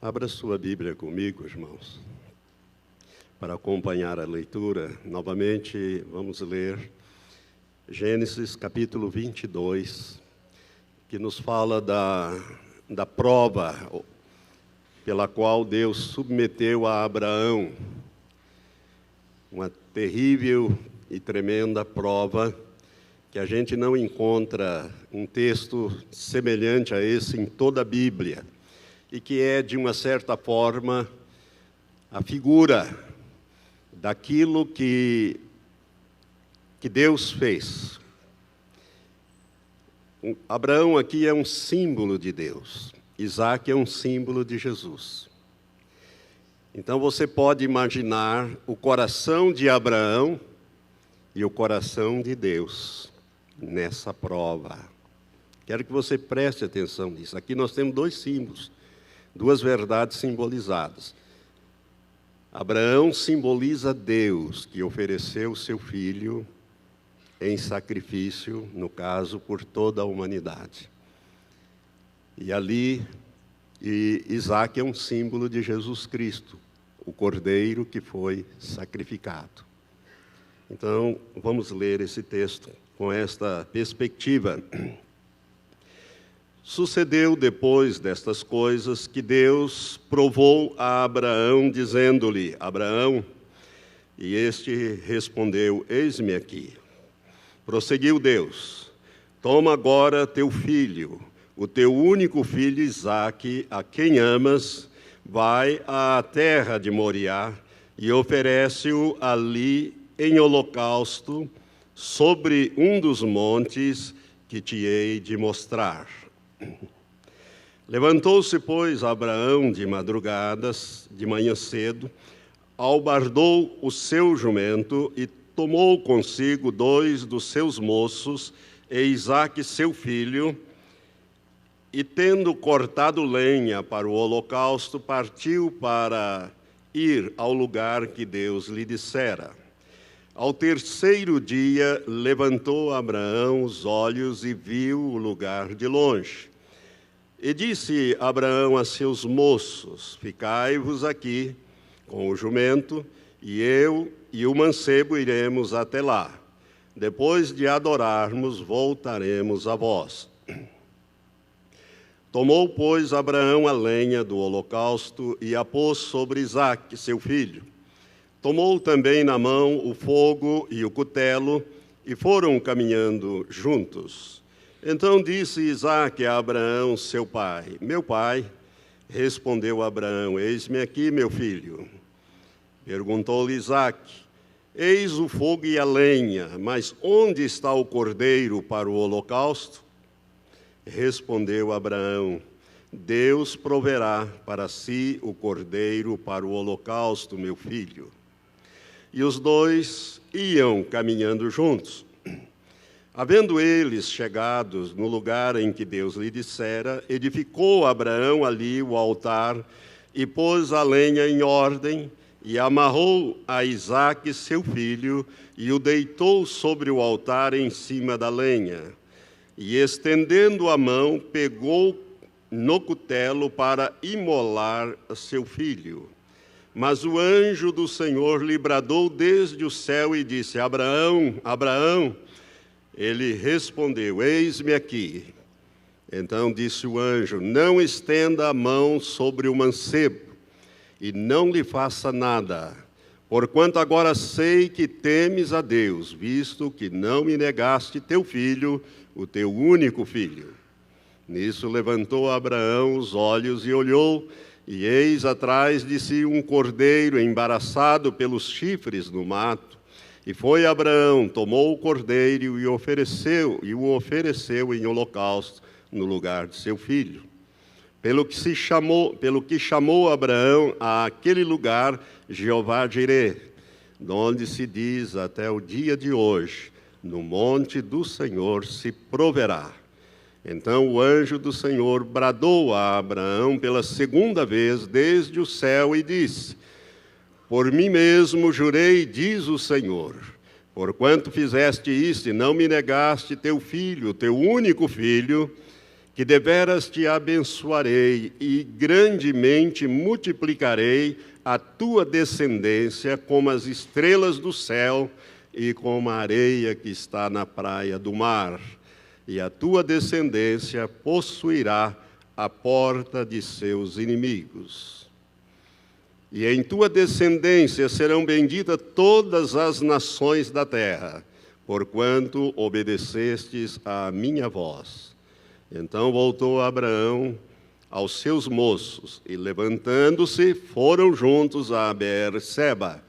Abra sua Bíblia comigo, irmãos, para acompanhar a leitura. Novamente, vamos ler Gênesis capítulo 22, que nos fala da prova pela qual Deus submeteu a Abraão, uma terrível e tremenda prova, que a gente não encontra um texto semelhante a esse em toda a Bíblia, e que é, de uma certa forma, a figura daquilo que Deus fez. Abraão aqui é um símbolo de Deus, Isaque é um símbolo de Jesus. Então você pode imaginar o coração de Abraão e o coração de Deus nessa prova. Quero que você preste atenção nisso. Aqui nós temos dois símbolos, duas verdades simbolizadas. Abraão simboliza Deus, que ofereceu seu filho em sacrifício, no caso, por toda a humanidade. E Isaque é um símbolo de Jesus Cristo, o cordeiro que foi sacrificado. Então, vamos ler esse texto com esta perspectiva. Sucedeu depois destas coisas que Deus provou a Abraão, dizendo-lhe: Abraão, e este respondeu: Eis-me aqui. Prosseguiu Deus: Toma agora teu filho, o teu único filho Isaque, a quem amas, vai à terra de Moriá e oferece-o ali em holocausto sobre um dos montes que te hei de mostrar. Levantou-se, pois, Abraão de madrugadas, de manhã cedo, albardou o seu jumento e tomou consigo 2 dos seus moços e Isaque seu filho, e tendo cortado lenha para o holocausto, partiu para ir ao lugar que Deus lhe dissera. Ao terceiro dia, levantou Abraão os olhos e viu o lugar de longe. E disse Abraão a seus moços: Ficai-vos aqui com o jumento, e eu e o mancebo iremos até lá. Depois de adorarmos, voltaremos a vós. Tomou, pois, Abraão a lenha do holocausto e a pôs sobre Isaque, seu filho. Tomou também na mão o fogo e o cutelo, e foram caminhando juntos. Então disse Isaque a Abraão, seu pai: Meu pai. Respondeu Abraão: Eis-me aqui, meu filho. Perguntou-lhe Isaque: Eis o fogo e a lenha, mas onde está o cordeiro para o holocausto? Respondeu Abraão: Deus proverá para si o cordeiro para o holocausto, meu filho. E os dois iam caminhando juntos. Havendo eles chegados no lugar em que Deus lhe dissera, edificou Abraão ali o altar e pôs a lenha em ordem e amarrou a Isaque, seu filho, e o deitou sobre o altar em cima da lenha. E estendendo a mão, pegou no cutelo para imolar seu filho. Mas o anjo do Senhor lhe bradou desde o céu e disse: Abraão, Abraão. Ele respondeu: Eis-me aqui. Então disse o anjo: Não estenda a mão sobre o mancebo, e não lhe faça nada, porquanto agora sei que temes a Deus, visto que não me negaste teu filho, o teu único filho. Nisso levantou Abraão os olhos e olhou, e eis atrás de si um cordeiro embaraçado pelos chifres no mato. E foi Abraão, tomou o cordeiro e o ofereceu em holocausto no lugar de seu filho. Pelo que chamou Abraão àquele lugar Jeová-Jireh, donde se diz até o dia de hoje: no monte do Senhor se proverá. Então o anjo do Senhor bradou a Abraão pela segunda vez desde o céu e disse: Por mim mesmo jurei, diz o Senhor, porquanto fizeste isto e não me negaste teu filho, teu único filho, que deveras te abençoarei e grandemente multiplicarei a tua descendência como as estrelas do céu e como a areia que está na praia do mar. E a tua descendência possuirá a porta de seus inimigos. E em tua descendência serão benditas todas as nações da terra, porquanto obedecestes à minha voz. Então voltou Abraão aos seus moços, e levantando-se, foram juntos a Beerseba.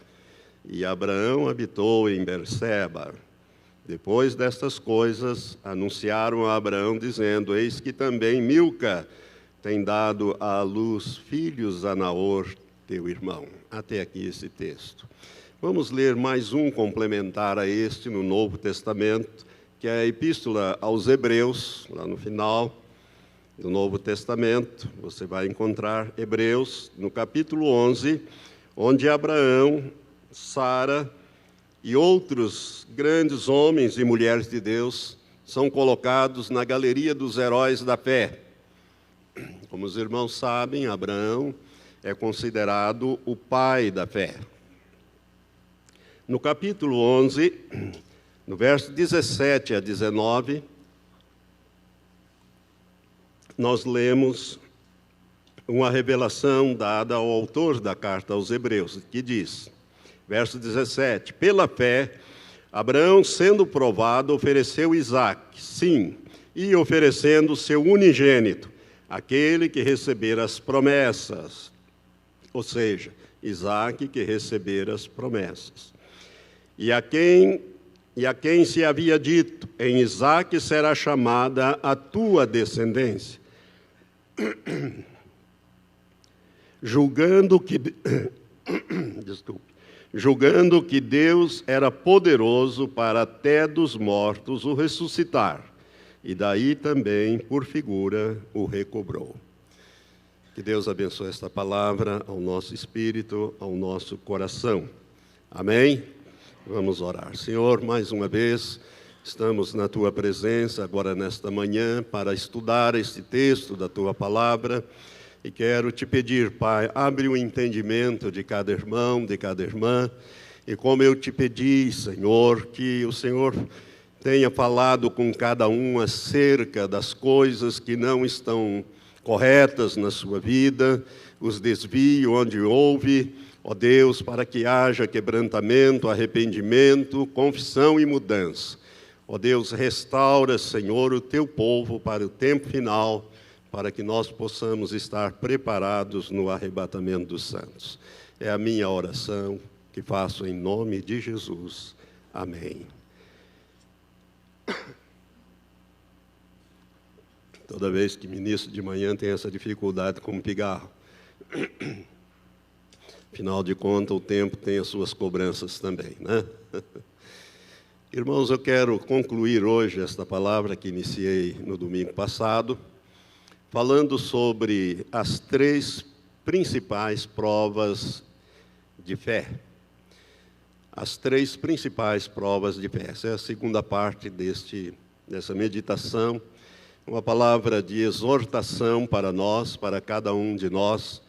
E Abraão habitou em Beerseba. Depois destas coisas, anunciaram a Abraão, dizendo: eis que também Milca tem dado à luz filhos a Naor, teu irmão. Até aqui esse texto. Vamos ler mais um complementar a este no Novo Testamento, que é a Epístola aos Hebreus, lá no final do Novo Testamento. Você vai encontrar Hebreus, no capítulo 11, onde Abraão, Sara e outros grandes homens e mulheres de Deus são colocados na galeria dos heróis da fé. Como os irmãos sabem, Abraão é considerado o pai da fé. No capítulo 11, no verso 17 a 19, nós lemos uma revelação dada ao autor da carta aos Hebreus, que diz, verso 17: pela fé, Abraão, sendo provado, ofereceu Isaque, sim, e oferecendo seu unigênito, aquele que recebera as promessas, ou seja, Isaque que recebera as promessas. E a quem se havia dito: em Isaque será chamada a tua descendência, julgando que Deus era poderoso para até dos mortos o ressuscitar, e daí também, por figura, o recobrou. Que Deus abençoe esta palavra ao nosso espírito, ao nosso coração. Amém? Vamos orar. Senhor, mais uma vez, estamos na Tua presença agora nesta manhã para estudar este texto da Tua palavra e quero Te pedir, Pai, abre o entendimento de cada irmão, de cada irmã, e como eu Te pedi, Senhor, que o Senhor tenha falado com cada um acerca das coisas que não estão corretas na sua vida, os desvios onde houve, ó Deus, para que haja quebrantamento, arrependimento, confissão e mudança. Ó Deus, restaura, Senhor, o Teu povo para o tempo final, para que nós possamos estar preparados no arrebatamento dos santos. É a minha oração que faço em nome de Jesus. Amém. Toda vez que ministro de manhã tem essa dificuldade com o pigarro. Afinal de contas, o tempo tem as suas cobranças também, né? Irmãos, eu quero concluir hoje esta palavra que iniciei no domingo passado, falando sobre as 3 principais provas de fé. As 3 principais provas de fé. Essa é a segunda parte dessa meditação, uma palavra de exortação para nós, para cada um de nós.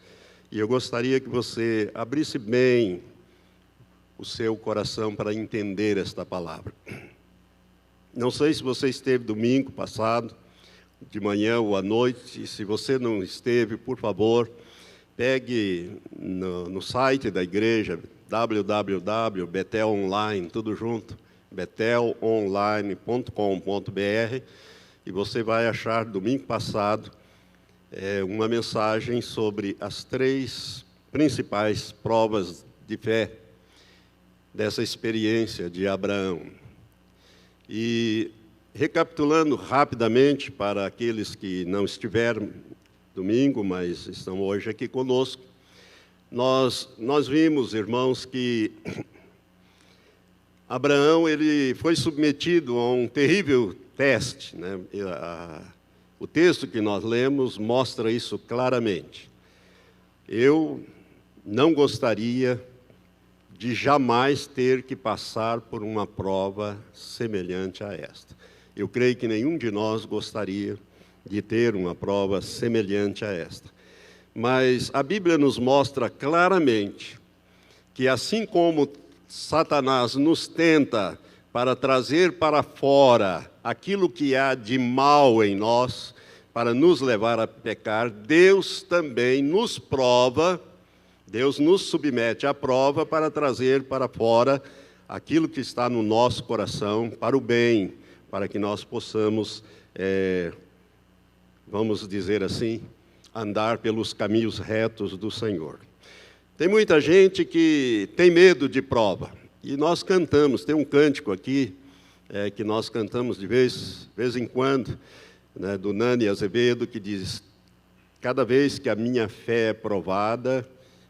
E eu gostaria que você abrisse bem o seu coração para entender esta palavra. Não sei se você esteve domingo passado, de manhã ou à noite. Se você não esteve, por favor, pegue no site da igreja, www.betelonline, tudo junto, betelonline.com.br, e você vai achar, domingo passado, uma mensagem sobre as 3 principais provas de fé dessa experiência de Abraão. E, recapitulando rapidamente para aqueles que não estiveram domingo, mas estão hoje aqui conosco, nós vimos, irmãos, que Abraão ele foi submetido a um terrível teste, né? O texto que nós lemos mostra isso claramente. Eu não gostaria de jamais ter que passar por uma prova semelhante a esta. Eu creio que nenhum de nós gostaria de ter uma prova semelhante a esta. Mas a Bíblia nos mostra claramente que assim como Satanás nos tenta para trazer para fora aquilo que há de mal em nós, para nos levar a pecar, Deus também nos prova, Deus nos submete à prova para trazer para fora aquilo que está no nosso coração para o bem, para que nós possamos, vamos dizer assim, andar pelos caminhos retos do Senhor. Tem muita gente que tem medo de prova, e nós cantamos, tem um cântico aqui, que nós cantamos de vez em quando, né, do Nani Azevedo, que diz: cada vez que a minha fé é provada,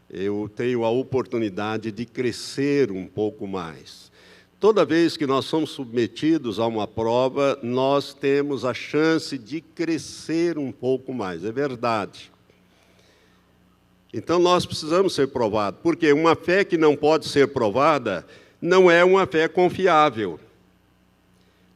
eu tenho a oportunidade de crescer um pouco mais. Toda vez que nós somos submetidos a uma prova, nós temos a chance de crescer um pouco mais, é verdade. Então nós precisamos ser provados, porque uma fé que não pode ser provada não é uma fé confiável.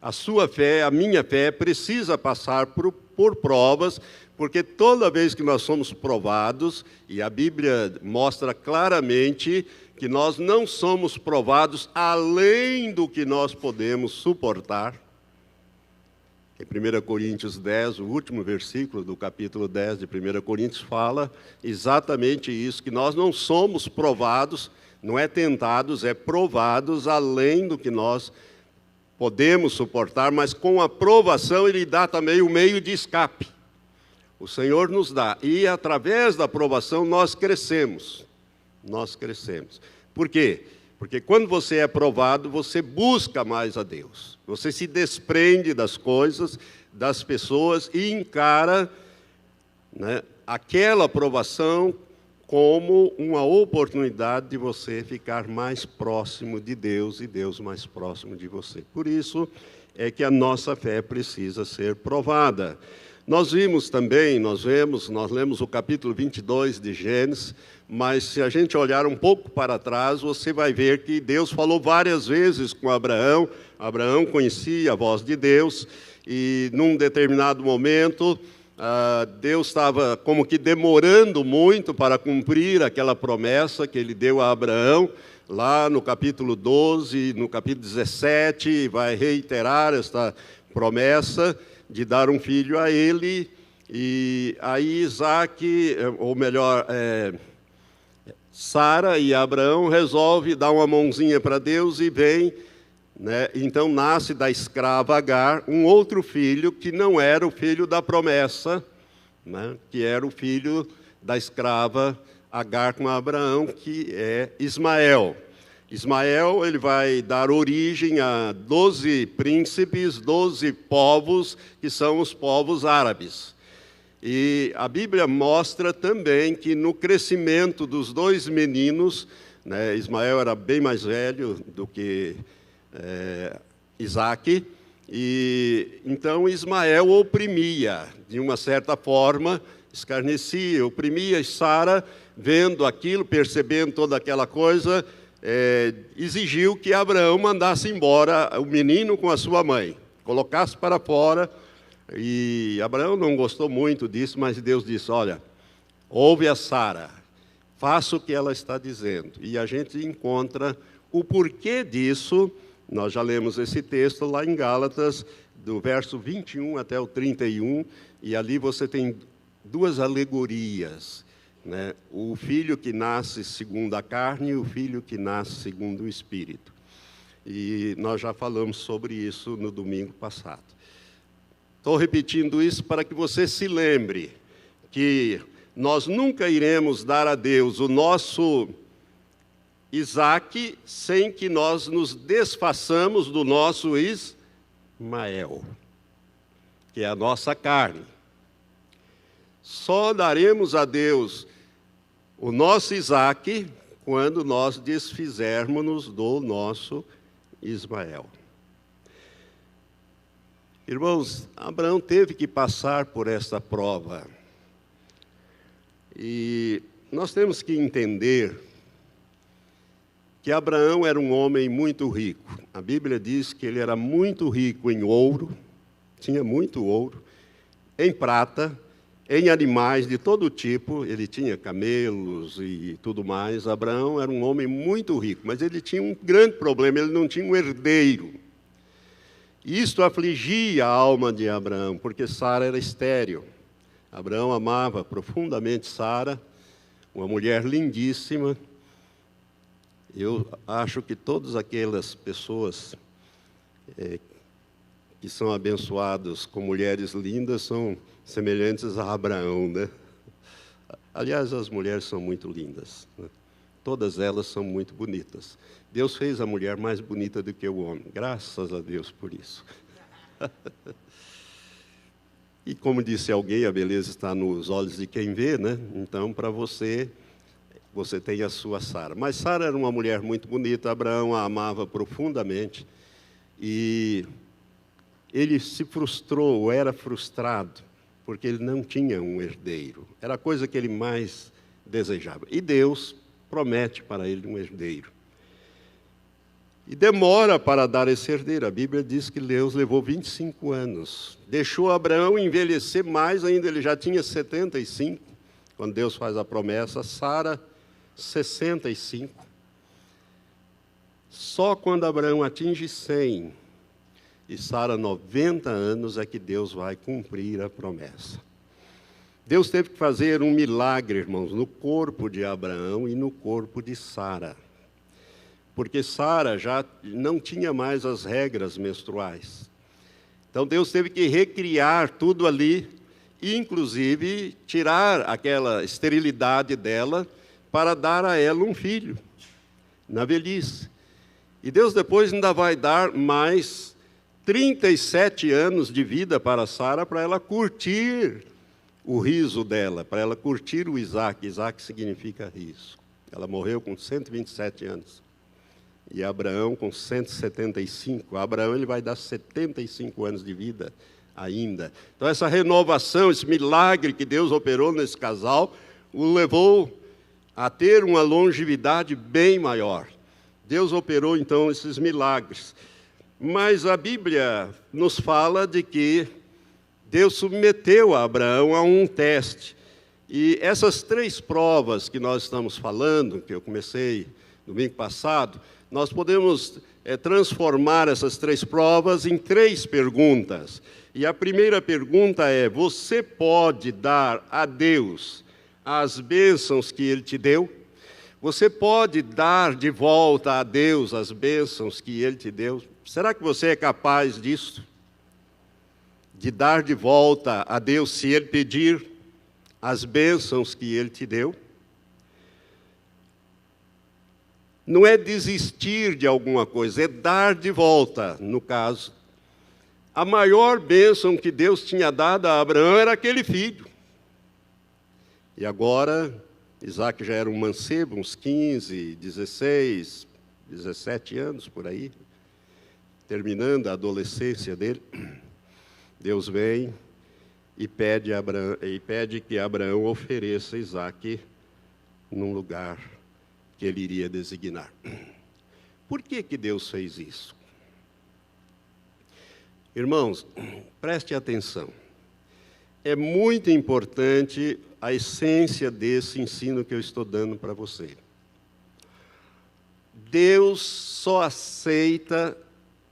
A sua fé, a minha fé, precisa passar por provas, porque toda vez que nós somos provados, e a Bíblia mostra claramente que nós não somos provados além do que nós podemos suportar. Em 1 Coríntios 10, o último versículo do capítulo 10 de 1 Coríntios fala exatamente isso, que nós não somos provados, não é tentados, é provados além do que nós podemos suportar, mas com a provação Ele dá também o meio de escape. O Senhor nos dá, e através da provação nós crescemos. Nós crescemos. Por quê? Porque quando você é provado, você busca mais a Deus. Você se desprende das coisas, das pessoas e encara, né, aquela provação como uma oportunidade de você ficar mais próximo de Deus e Deus mais próximo de você. Por isso é que a nossa fé precisa ser provada. Nós vimos também, nós lemos o capítulo 22 de Gênesis, mas se a gente olhar um pouco para trás, você vai ver que Deus falou várias vezes com Abraão. Abraão conhecia a voz de Deus e num determinado momento Deus estava como que demorando muito para cumprir aquela promessa que Ele deu a Abraão. Lá no capítulo 12, no capítulo 17, vai reiterar esta promessa de dar um filho a ele, e aí Isaac, ou melhor, Sara e Abraão resolvem dar uma mãozinha para Deus e vem, né, então nasce da escrava Agar um outro filho que não era o filho da promessa, né, que era o filho da escrava Agar com Abraão, que é Ismael. Ismael, ele vai dar origem a 12 príncipes, 12 povos, que são os povos árabes. E a Bíblia mostra também que no crescimento dos dois meninos, né, Ismael era bem mais velho do que Isaac, e então Ismael oprimia, de uma certa forma, escarnecia, oprimia, e Sara, vendo aquilo, percebendo toda aquela coisa, exigiu que Abraão mandasse embora o menino com a sua mãe, colocasse para fora, e Abraão não gostou muito disso, mas Deus disse: olha, ouve a Sara, faça o que ela está dizendo. E a gente encontra o porquê disso, nós já lemos esse texto lá em Gálatas, do verso 21 até o 31, e ali você tem duas alegorias, né? O filho que nasce segundo a carne e o filho que nasce segundo o Espírito. E nós já falamos sobre isso no domingo passado. Estou repetindo isso para que você se lembre que nós nunca iremos dar a Deus o nosso Isaac sem que nós nos desfaçamos do nosso Ismael, que é a nossa carne. Só daremos a Deus o nosso Isaac quando nós desfizermos-nos do nosso Ismael. Irmãos, Abraão teve que passar por essa prova. E nós temos que entender que Abraão era um homem muito rico. A Bíblia diz que ele era muito rico em ouro, tinha muito ouro, em prata, em animais de todo tipo. Ele tinha camelos e tudo mais. Abraão era um homem muito rico, mas ele tinha um grande problema: ele não tinha um herdeiro. Isto afligia a alma de Abraão, porque Sara era estéril. Abraão amava profundamente Sara, uma mulher lindíssima. Eu acho que todas aquelas pessoas que são abençoadas com mulheres lindas são semelhantes a Abraão, né? Aliás, as mulheres são muito lindas, né? Todas elas são muito bonitas. Deus fez a mulher mais bonita do que o homem. Graças a Deus por isso. E como disse alguém, a beleza está nos olhos de quem vê, né? Então, para você tem a sua Sara. Mas Sara era uma mulher muito bonita, Abraão a amava profundamente. E ele se frustrou, ou era frustrado, porque ele não tinha um herdeiro. Era a coisa que ele mais desejava. E Deus promete para ele um herdeiro. E demora para dar esse herdeiro. A Bíblia diz que Deus levou 25 anos. Deixou Abraão envelhecer mais ainda, ele já tinha 75, quando Deus faz a promessa. Sara, 65. Só quando Abraão atinge 100 e Sara 90 anos é que Deus vai cumprir a promessa. Deus teve que fazer um milagre, irmãos, no corpo de Abraão e no corpo de Sara. Porque Sara já não tinha mais as regras menstruais. Então Deus teve que recriar tudo ali, e inclusive tirar aquela esterilidade dela para dar a ela um filho, na velhice. E Deus depois ainda vai dar mais 37 anos de vida para Sara, para ela curtir o riso dela, para ela curtir o Isaac. Isaac significa riso. Ela morreu com 127 anos. E Abraão com 175. Abraão ele vai dar 75 anos de vida ainda. Então essa renovação, esse milagre que Deus operou nesse casal, o levou a ter uma longevidade bem maior. Deus operou então esses milagres. Mas a Bíblia nos fala de que Deus submeteu a Abraão a um teste. E essas 3 provas que nós estamos falando, que eu comecei domingo passado, nós podemos transformar essas 3 provas em 3 perguntas. E a primeira pergunta é: você pode dar a Deus as bênçãos que Ele te deu? Você pode dar de volta a Deus as bênçãos que Ele te deu? Será que você é capaz disso? De dar de volta a Deus se Ele pedir as bênçãos que Ele te deu? Não é desistir de alguma coisa, é dar de volta, no caso. A maior bênção que Deus tinha dado a Abraão era aquele filho. E agora, Isaac já era um mancebo, uns 15, 16, 17 anos, por aí, terminando a adolescência dele. Deus vem e pede que Abraão ofereça Isaac num lugar que ele iria designar. Por que Deus fez isso? Irmãos, preste atenção. É muito importante a essência desse ensino que eu estou dando para você. Deus só aceita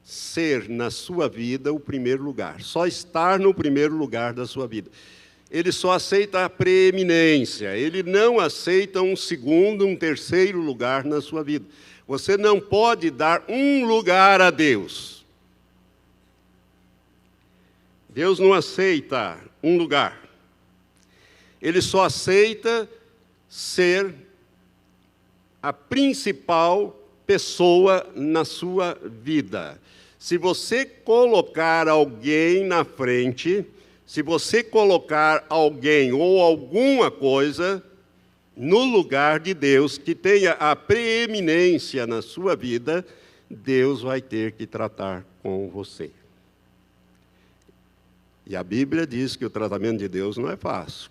ser na sua vida o primeiro lugar, só estar no primeiro lugar da sua vida. Ele só aceita a preeminência, ele não aceita um segundo, um terceiro lugar na sua vida. Você não pode dar um lugar a Deus. Deus não aceita um lugar. Ele só aceita ser a principal pessoa na sua vida. Se você colocar alguém na frente, se você colocar alguém ou alguma coisa no lugar de Deus, que tenha a preeminência na sua vida, Deus vai ter que tratar com você. E a Bíblia diz que o tratamento de Deus não é fácil.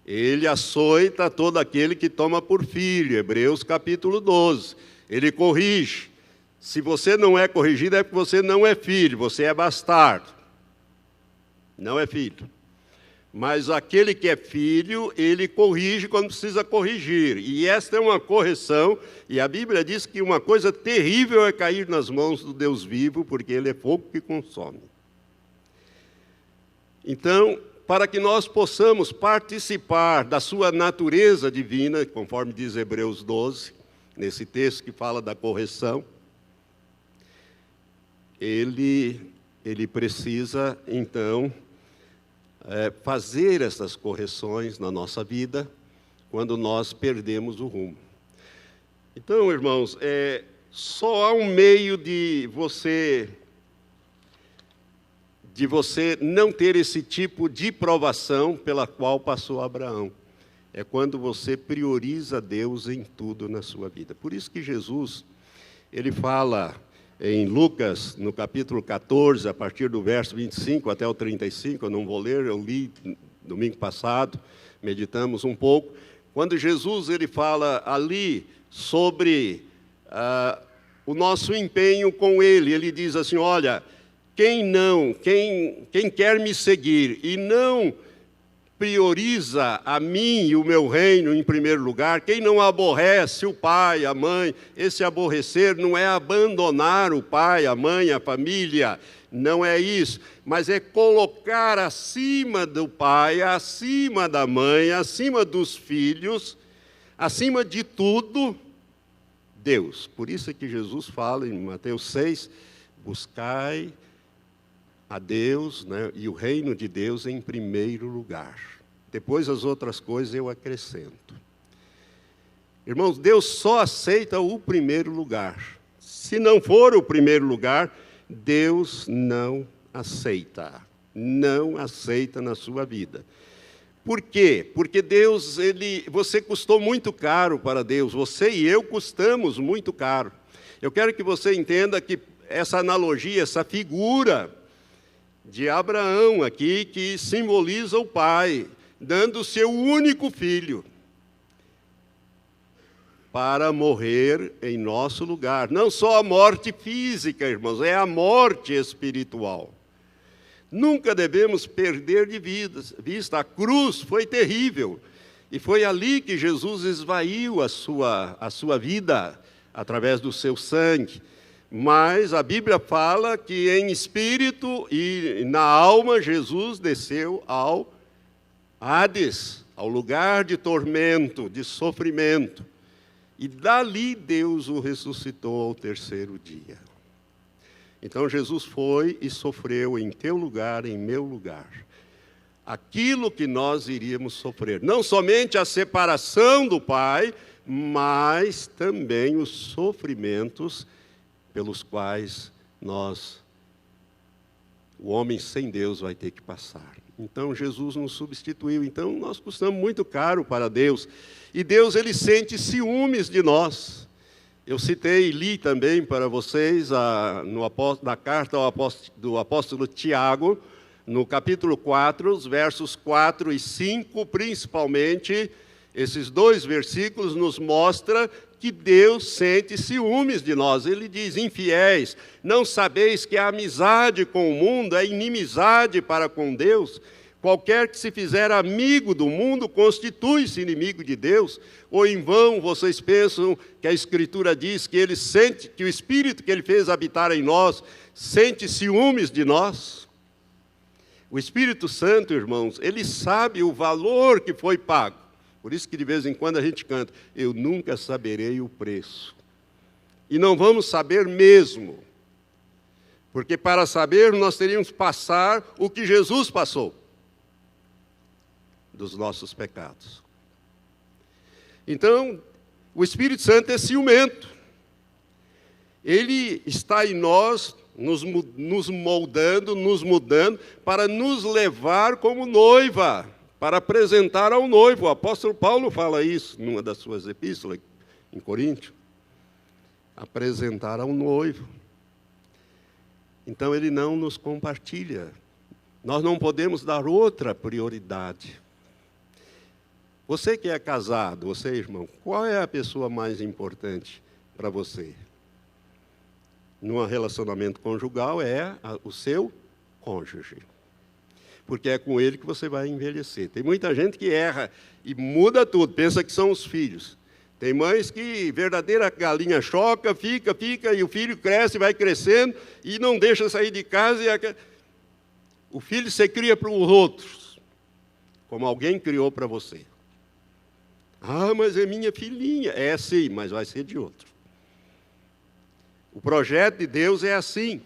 Ele açoita todo aquele que toma por filho, Hebreus capítulo 12. Ele corrige. Se você não é corrigido, é porque você não é filho, você é bastardo. Não é filho. Mas aquele que é filho, ele corrige quando precisa corrigir. E esta é uma correção, e a Bíblia diz que uma coisa terrível é cair nas mãos do Deus vivo, porque ele é fogo que consome. Então, para que nós possamos participar da sua natureza divina, conforme diz Hebreus 12, nesse texto que fala da correção, ele precisa, então, fazer essas correções na nossa vida quando nós perdemos o rumo. Então, irmãos, só há um meio de você não ter esse tipo de provação pela qual passou Abraão. É quando você prioriza Deus em tudo na sua vida. Por isso que Jesus, ele fala em Lucas, no capítulo 14, a partir do verso 25 até o 35, eu não vou ler, eu li domingo passado, meditamos um pouco. Quando Jesus ele fala ali sobre o nosso empenho com Ele, ele diz assim, olha, quem quer me seguir e não prioriza a mim e o meu reino em primeiro lugar, quem não aborrece o pai, a mãe, esse aborrecer não é abandonar o pai, a mãe, a família, não é isso, mas é colocar acima do pai, acima da mãe, acima dos filhos, acima de tudo, Deus. Por isso é que Jesus fala em Mateus 6, buscai a Deus, né, e o reino de Deus em primeiro lugar. Depois as outras coisas eu acrescento. Irmãos, Deus só aceita o primeiro lugar. Se não for o primeiro lugar, Deus não aceita. Não aceita na sua vida. Por quê? Porque Deus, você custou muito caro para Deus. Você e eu custamos muito caro. Eu quero que você entenda que essa analogia, essa figura de Abraão aqui, que simboliza o pai, dando o seu único filho para morrer em nosso lugar. Não só a morte física, irmãos, é a morte espiritual. Nunca devemos perder de vista. A cruz foi terrível, e foi ali que Jesus esvaiu a sua vida, através do seu sangue. Mas a Bíblia fala que em espírito e na alma Jesus desceu ao Hades, ao lugar de tormento, de sofrimento. E dali Deus o ressuscitou ao terceiro dia. Então Jesus foi e sofreu em teu lugar, em meu lugar, aquilo que nós iríamos sofrer. Não somente a separação do Pai, mas também os sofrimentos pelos quais o homem sem Deus vai ter que passar. Então Jesus nos substituiu. Então nós custamos muito caro para Deus. E Deus, ele sente ciúmes de nós. Eu citei e li também para vocês na carta do apóstolo Tiago, no capítulo 4, os versos 4 e 5, principalmente, esses dois versículos nos mostram que Deus sente ciúmes de nós. Ele diz, infiéis, não sabeis que a amizade com o mundo é inimizade para com Deus? Qualquer que se fizer amigo do mundo, constitui-se inimigo de Deus. Ou em vão vocês pensam que a Escritura diz que ele sente, que o Espírito que ele fez habitar em nós, sente ciúmes de nós? O Espírito Santo, irmãos, ele sabe o valor que foi pago. Por isso que de vez em quando a gente canta, eu nunca saberei o preço. E não vamos saber mesmo. Porque para saber nós teríamos que passar o que Jesus passou dos nossos pecados. Então, o Espírito Santo é ciumento. Ele está em nós, nos moldando, nos mudando, para nos levar como noiva, para apresentar ao noivo. O apóstolo Paulo fala isso numa das suas epístolas, em Coríntios. Apresentar ao noivo. Então, ele não nos compartilha. Nós não podemos dar outra prioridade. Você que é casado, você, irmão, qual é a pessoa mais importante para você? Num relacionamento conjugal é o seu cônjuge. porque é com ele que você vai envelhecer. Tem muita gente que erra e muda tudo, pensa que são os filhos. Tem mães que verdadeira galinha choca, fica, e o filho cresce, vai crescendo, e não deixa sair de casa. O filho você cria para os outros, como alguém criou para você. Ah, mas é minha filhinha. É sim, mas vai ser de outro. O projeto de Deus é assim.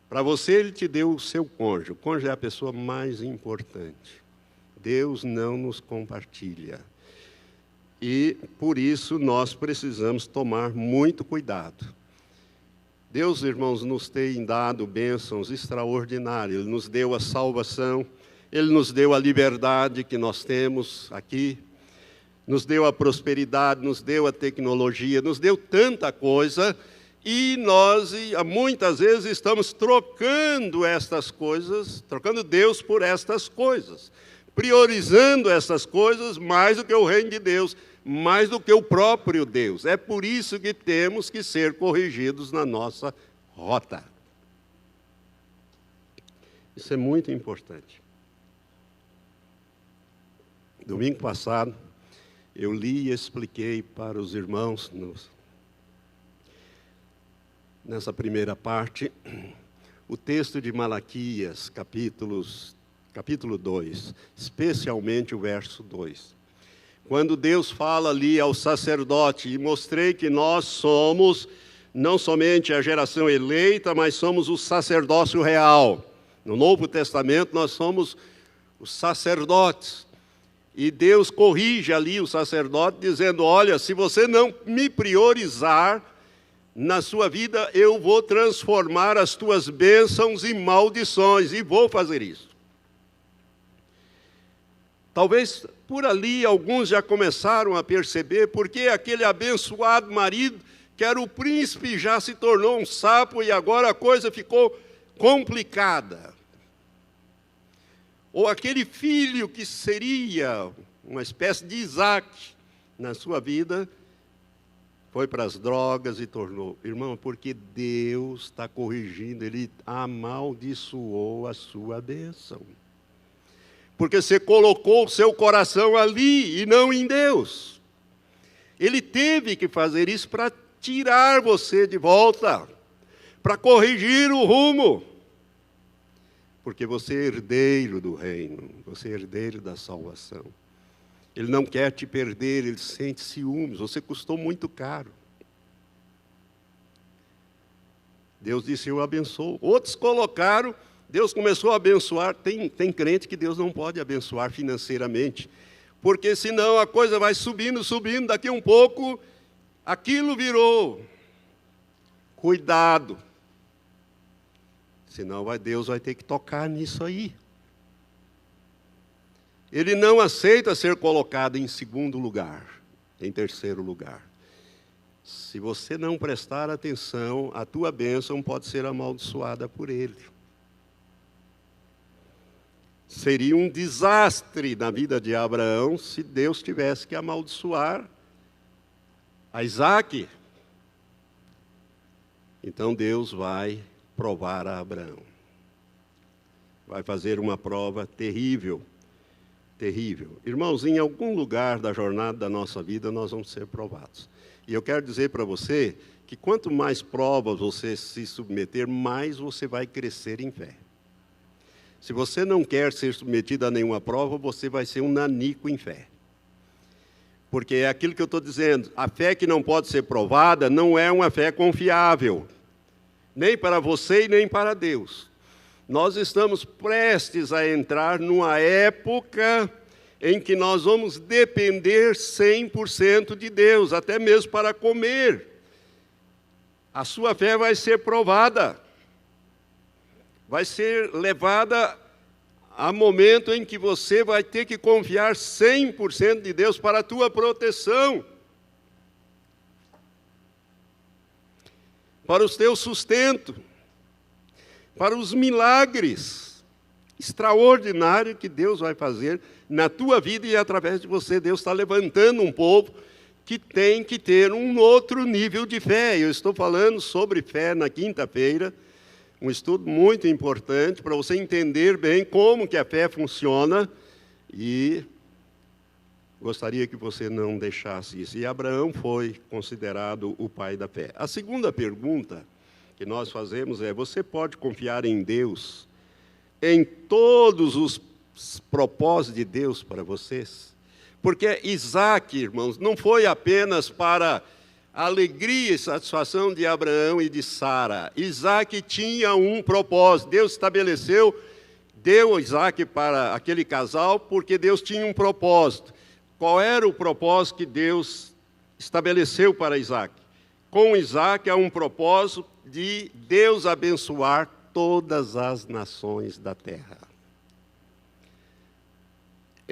Para você, Ele te deu o seu cônjuge. O cônjuge é a pessoa mais importante. Deus não nos compartilha. E, por isso, nós precisamos tomar muito cuidado. Deus, irmãos, nos tem dado bênçãos extraordinárias. Ele nos deu a salvação, Ele nos deu a liberdade que nós temos aqui, nos deu a prosperidade, nos deu a tecnologia, nos deu tanta coisa, e nós, muitas vezes, estamos trocando estas coisas, trocando Deus por estas coisas, priorizando essas coisas mais do que o reino de Deus, mais do que o próprio Deus. É por isso que temos que ser corrigidos na nossa rota. Isso é muito importante. Domingo passado, eu li e expliquei para os irmãos, nessa primeira parte, o texto de Malaquias, capítulo 2, especialmente o verso 2. Quando Deus fala ali ao sacerdote, e mostrei que nós somos não somente a geração eleita, mas somos o sacerdócio real. No Novo Testamento nós somos os sacerdotes. E Deus corrige ali o sacerdote, dizendo, olha, se você não me priorizar na sua vida, eu vou transformar as tuas bênçãos em maldições, e vou fazer isso. Talvez por ali alguns já começaram a perceber porque aquele abençoado marido, que era o príncipe, já se tornou um sapo e agora a coisa ficou complicada. Ou aquele filho que seria uma espécie de Isaac na sua vida, foi para as drogas e tornou. Irmão, porque Deus está corrigindo, Ele amaldiçoou a sua bênção. Porque você colocou o seu coração ali e não em Deus. Ele teve que fazer isso para tirar você de volta, para corrigir o rumo. Porque você é herdeiro do reino, você é herdeiro da salvação. Ele não quer te perder, ele sente ciúmes, você custou muito caro. Deus disse, eu abençoo. Outros colocaram, Deus começou a abençoar. Tem crente que Deus não pode abençoar financeiramente, porque senão a coisa vai subindo, daqui um pouco, aquilo virou. Cuidado. Senão Deus vai ter que tocar nisso aí. Ele não aceita ser colocado em segundo lugar, em terceiro lugar. Se você não prestar atenção, a tua bênção pode ser amaldiçoada por ele. Seria um desastre na vida de Abraão se Deus tivesse que amaldiçoar a Isaac. Então Deus vai provar a Abraão. Vai fazer uma prova terrível, terrível. Irmãos, em algum lugar da jornada da nossa vida nós vamos ser provados. E eu quero dizer para você que quanto mais provas você se submeter, mais você vai crescer em fé. Se você não quer ser submetido a nenhuma prova, você vai ser um nanico em fé. Porque é aquilo que eu estou dizendo, a fé que não pode ser provada não é uma fé confiável, nem para você e nem para Deus. Nós estamos prestes a entrar numa época em que nós vamos depender 100% de Deus, até mesmo para comer. A sua fé vai ser provada. Vai ser levada a momento em que você vai ter que confiar 100% de Deus para a tua proteção, para o teu sustento, para os milagres extraordinários que Deus vai fazer na tua vida e através de você. Deus está levantando um povo que tem que ter um outro nível de fé. Eu estou falando sobre fé na quinta-feira, Um estudo muito importante para você entender bem como que a fé funciona, e gostaria que você não deixasse isso. E Abraão foi considerado o pai da fé. A segunda pergunta que nós fazemos é: você pode confiar em Deus, em todos os propósitos de Deus para vocês? Porque Isaac, irmãos, não foi apenas para a alegria e satisfação de Abraão e de Sara. Isaac tinha um propósito. Deus estabeleceu, deu Isaac para aquele casal, porque Deus tinha um propósito. Qual era o propósito que Deus estabeleceu para Isaac? Com Isaac há um propósito de Deus abençoar todas as nações da terra.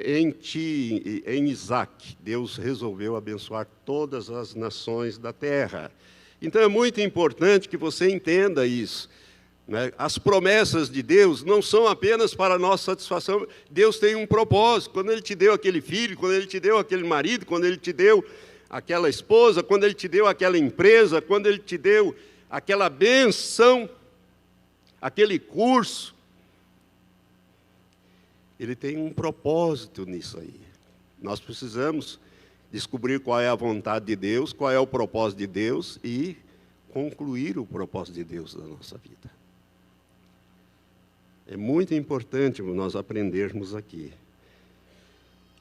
Em Isaac, Deus resolveu abençoar todas as nações da terra. Então é muito importante que você entenda isso, né? As promessas de Deus não são apenas para a nossa satisfação. Deus tem um propósito. Quando Ele te deu aquele filho, quando Ele te deu aquele marido, quando Ele te deu aquela esposa, quando Ele te deu aquela empresa, quando Ele te deu aquela benção, aquele curso, Ele tem um propósito nisso aí. Nós precisamos descobrir qual é a vontade de Deus, qual é o propósito de Deus e concluir o propósito de Deus na nossa vida. É muito importante nós aprendermos aqui.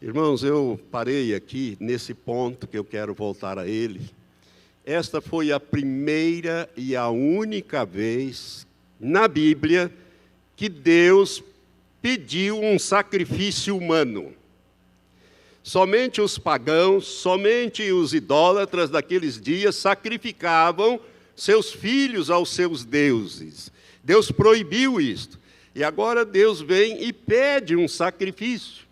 Irmãos, eu parei aqui nesse ponto que eu quero voltar a ele. Esta foi a primeira e a única vez na Bíblia que Deus pediu um sacrifício humano. Somente os pagãos, somente os idólatras daqueles dias sacrificavam seus filhos aos seus deuses. Deus proibiu isto. E agora Deus vem e pede um sacrifício.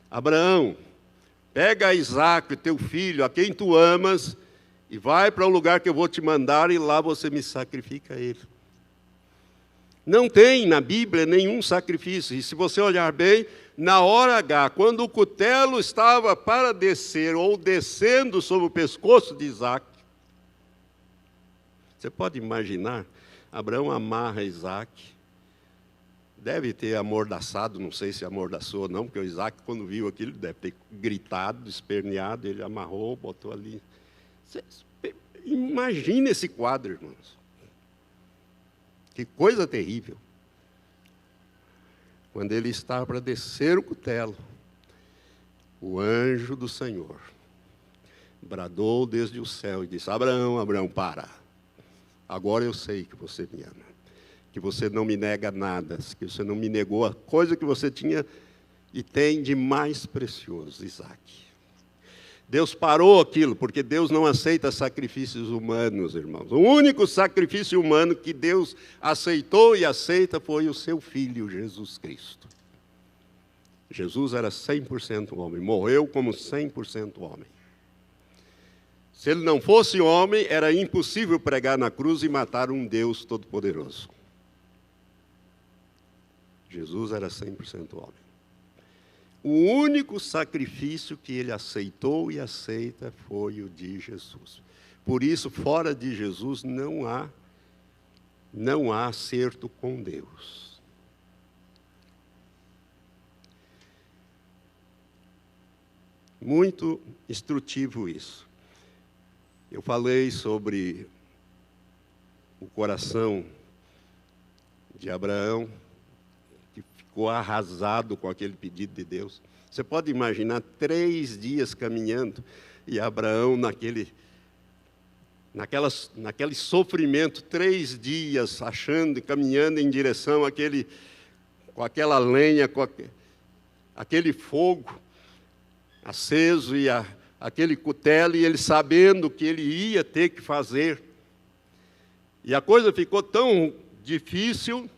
Abraão, pega Isaque, teu filho, a quem tu amas, e vai para o lugar que eu vou te mandar, e lá você me sacrifica ele. Não tem na Bíblia nenhum sacrifício. E se você olhar bem, na hora H, quando o cutelo estava para descer, ou descendo sobre o pescoço de Isaque, você pode imaginar, Abraão amarra Isaque, deve ter amordaçado, não sei se amordaçou ou não, porque o Isaque, quando viu aquilo, deve ter gritado, esperneado, ele amarrou, botou ali. Imagina esse quadro, irmãos. Que coisa terrível. Quando ele está para descer o cutelo, o anjo do Senhor bradou desde o céu e disse: Abraão, Abraão, para. Agora eu sei que você me ama, que você não me nega nada, que você não me negou a coisa que você tinha e tem de mais precioso, Isaque. Deus parou aquilo, porque Deus não aceita sacrifícios humanos, irmãos. O único sacrifício humano que Deus aceitou e aceita foi o seu Filho, Jesus Cristo. Jesus era 100% homem, morreu como 100% homem. Se ele não fosse homem, era impossível pregar na cruz e matar um Deus todo-poderoso. Jesus era 100% homem. O único sacrifício que ele aceitou e aceita foi o de Jesus. Por isso, fora de Jesus, não há acerto com Deus. Muito instrutivo isso. Eu falei sobre o coração de Abraão, ficou arrasado com aquele pedido de Deus. Você pode imaginar 3 dias caminhando e Abraão naquele sofrimento, 3 dias achando, caminhando em direção com aquela lenha, com aquele fogo aceso e aquele cutelo, e ele sabendo que ele ia ter que fazer. E a coisa ficou tão difícil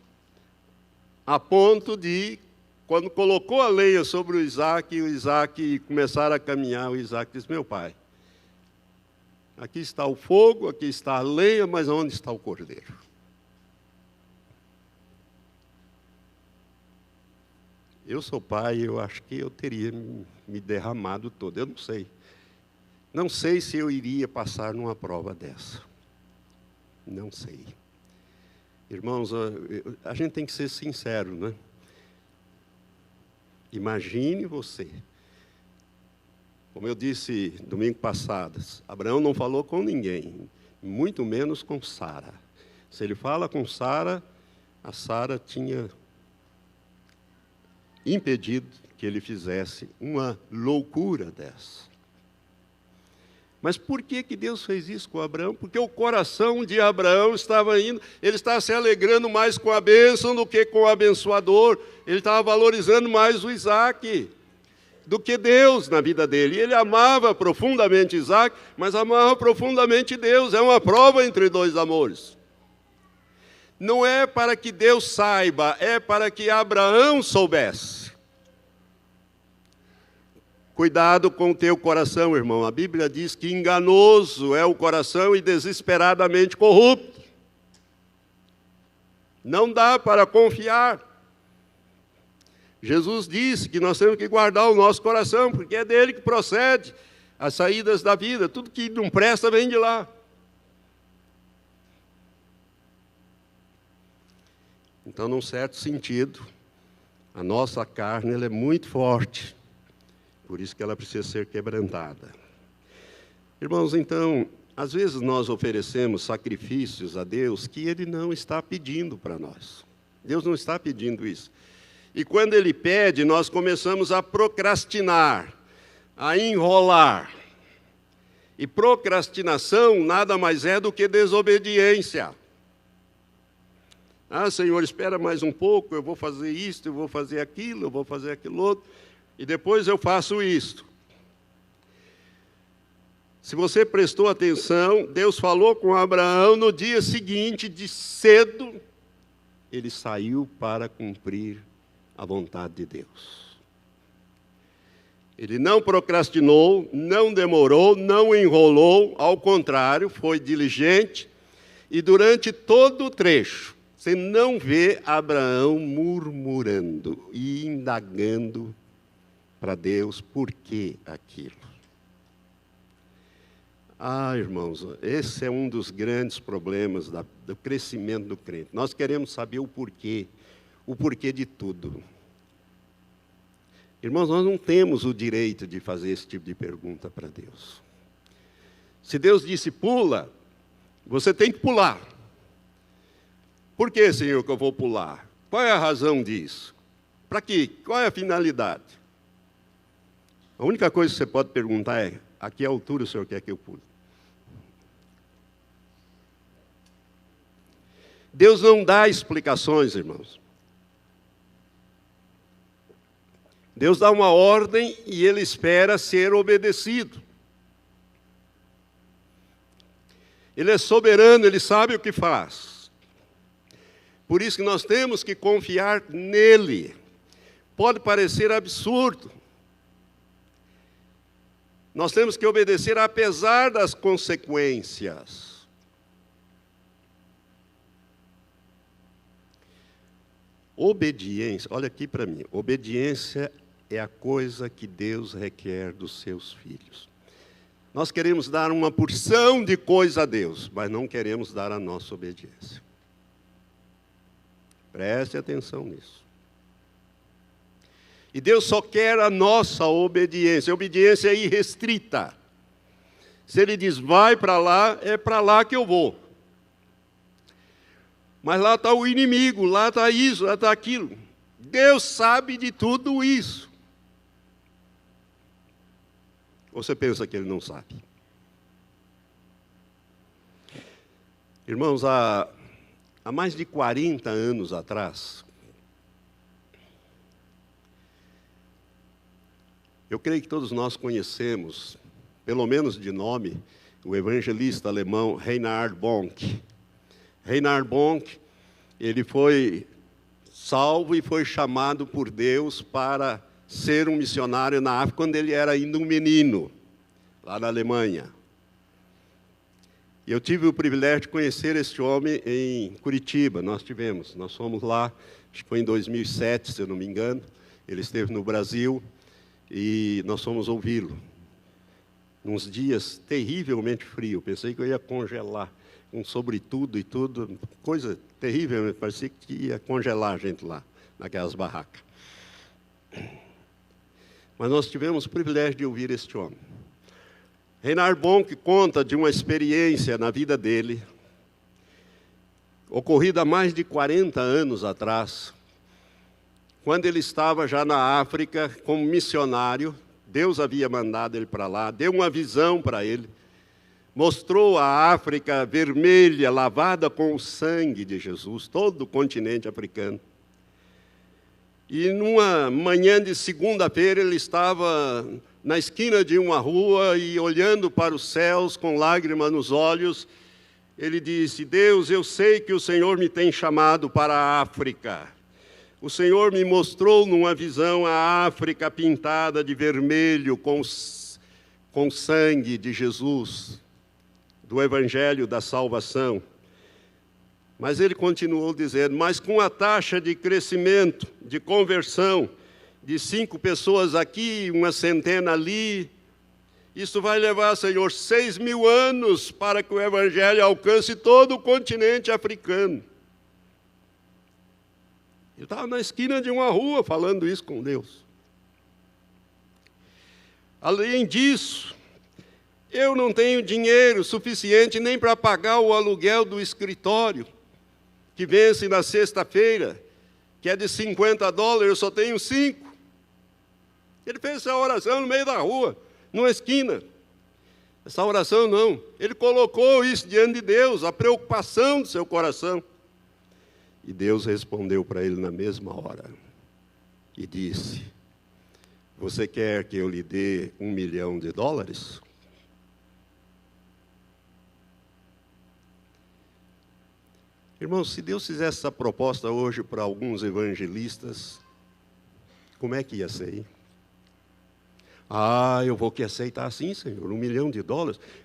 a ponto de, quando colocou a lenha sobre o Isaque começaram a caminhar, o Isaque disse: meu pai, aqui está o fogo, aqui está a lenha, mas onde está o cordeiro? Eu sou pai, eu acho que eu teria me derramado todo, eu não sei. Não sei se eu iria passar numa prova dessa. Não sei. Irmãos, a gente tem que ser sincero, né? Imagine você. Como eu disse domingo passado, Abraão não falou com ninguém, muito menos com Sara. Se ele fala com Sara, a Sara tinha impedido que ele fizesse uma loucura dessa. Mas por que Deus fez isso com Abraão? Porque o coração de Abraão estava indo, ele estava se alegrando mais com a bênção do que com o abençoador. Ele estava valorizando mais o Isaac do que Deus na vida dele. Ele amava profundamente Isaac, mas amava profundamente Deus. É uma prova entre dois amores. Não é para que Deus saiba, é para que Abraão soubesse. Cuidado com o teu coração, irmão. A Bíblia diz que enganoso é o coração e desesperadamente corrupto. Não dá para confiar. Jesus disse que nós temos que guardar o nosso coração, porque é dele que procede as saídas da vida. Tudo que não presta vem de lá. Então, num certo sentido, a nossa carne ela é muito forte. Por isso que ela precisa ser quebrantada. Irmãos, então, às vezes nós oferecemos sacrifícios a Deus que Ele não está pedindo para nós. Deus não está pedindo isso. E quando Ele pede, nós começamos a procrastinar, a enrolar. E procrastinação nada mais é do que desobediência. Ah, Senhor, espera mais um pouco, eu vou fazer isto, eu vou fazer aquilo, eu vou fazer aquilo outro. E depois eu faço isto. Se você prestou atenção, Deus falou com Abraão no dia seguinte, de cedo, ele saiu para cumprir a vontade de Deus. Ele não procrastinou, não demorou, não enrolou, ao contrário, foi diligente, e durante todo o trecho, você não vê Abraão murmurando e indagando para Deus, por que aquilo? Ah, irmãos, esse é um dos grandes problemas do crescimento do crente. Nós queremos saber o porquê de tudo. Irmãos, nós não temos o direito de fazer esse tipo de pergunta para Deus. Se Deus disse pula, você tem que pular. Por que, Senhor, que eu vou pular? Qual é a razão disso? Para quê? Qual é a finalidade? A única coisa que você pode perguntar é, a que altura o Senhor quer que eu pule? Deus não dá explicações, irmãos. Deus dá uma ordem e Ele espera ser obedecido. Ele é soberano, Ele sabe o que faz. Por isso que nós temos que confiar nele. Pode parecer absurdo. Nós temos que obedecer apesar das consequências. Obediência, olha aqui para mim. Obediência é a coisa que Deus requer dos seus filhos. Nós queremos dar uma porção de coisa a Deus, mas não queremos dar a nossa obediência. Preste atenção nisso. E Deus só quer a nossa obediência. A obediência é irrestrita. Se Ele diz, vai para lá, é para lá que eu vou. Mas lá está o inimigo, lá está isso, lá está aquilo. Deus sabe de tudo isso. Ou você pensa que Ele não sabe? Irmãos, há mais de 40 anos atrás, eu creio que todos nós conhecemos, pelo menos de nome, o evangelista alemão Reinhard Bonk. Reinhard Bonk, ele foi salvo e foi chamado por Deus para ser um missionário na África, quando ele era ainda um menino, lá na Alemanha. Eu tive o privilégio de conhecer esse homem em Curitiba, nós fomos lá, acho que foi em 2007, se eu não me engano, ele esteve no Brasil, e nós fomos ouvi-lo. Uns dias terrivelmente frios, pensei que eu ia congelar com sobretudo e tudo, coisa terrível, parecia que ia congelar a gente lá, naquelas barracas. Mas nós tivemos o privilégio de ouvir este homem. Reinhard Bonk conta de uma experiência na vida dele, ocorrida há mais de 40 anos atrás, quando ele estava já na África como missionário. Deus havia mandado ele para lá, deu uma visão para ele, mostrou a África vermelha, lavada com o sangue de Jesus, todo o continente africano. E numa manhã de segunda-feira ele estava na esquina de uma rua e olhando para os céus com lágrimas nos olhos, ele disse: Deus, eu sei que o Senhor me tem chamado para a África. O Senhor me mostrou numa visão a África pintada de vermelho com sangue de Jesus, do Evangelho da Salvação. Mas ele continuou dizendo: mas com a taxa de crescimento, de conversão, de 5 pessoas aqui, 100 ali, isso vai levar, Senhor, 6.000 anos para que o Evangelho alcance todo o continente africano. Ele estava na esquina de uma rua falando isso com Deus. Além disso, eu não tenho dinheiro suficiente nem para pagar o aluguel do escritório, que vence na sexta-feira, que é de $50, eu só tenho 5. Ele fez essa oração no meio da rua, numa esquina. Essa oração não, ele colocou isso diante de Deus, a preocupação do seu coração. E Deus respondeu para ele na mesma hora e disse: você quer que eu lhe dê $1 milhão? Irmãos, se Deus fizesse essa proposta hoje para alguns evangelistas, como é que ia ser, hein? Eu vou que aceitar sim, Senhor, $1 milhão.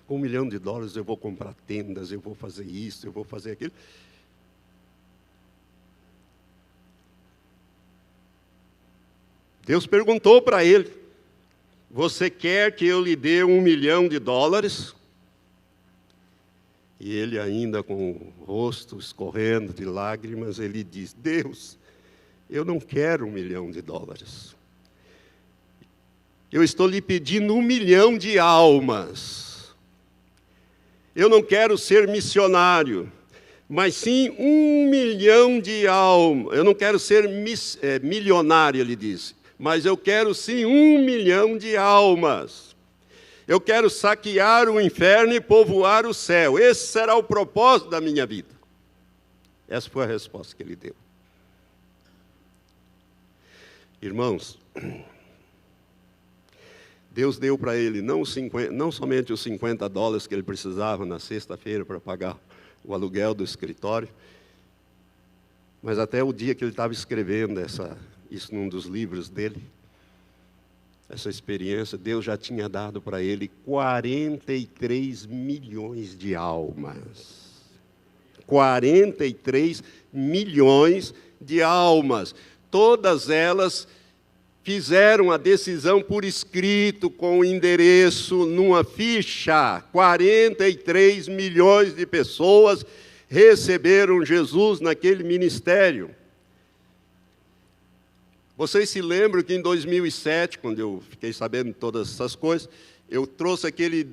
Com $1 milhão eu vou comprar tendas, eu vou fazer isso, eu vou fazer aquilo. Deus perguntou para ele: você quer que eu lhe dê $1 milhão? E ele, ainda com o rosto escorrendo de lágrimas, ele diz: Deus, eu não quero $1 milhão. Eu estou lhe pedindo 1 milhão de almas. Eu não quero ser missionário, mas sim 1 milhão de almas. Eu não quero ser milionário, ele disse, mas eu quero sim 1 milhão de almas. Eu quero saquear o inferno e povoar o céu. Esse será o propósito da minha vida. Essa foi a resposta que ele deu. Irmãos, Deus deu para ele não somente os $50 que ele precisava na sexta-feira para pagar o aluguel do escritório, mas até o dia que ele estava escrevendo isso num dos livros dele, essa experiência, Deus já tinha dado para ele 43 milhões de almas. 43 milhões de almas. Todas elas fizeram a decisão por escrito, com o endereço, numa ficha. 43 milhões de pessoas receberam Jesus naquele ministério. Vocês se lembram que em 2007, quando eu fiquei sabendo de todas essas coisas, eu trouxe aquele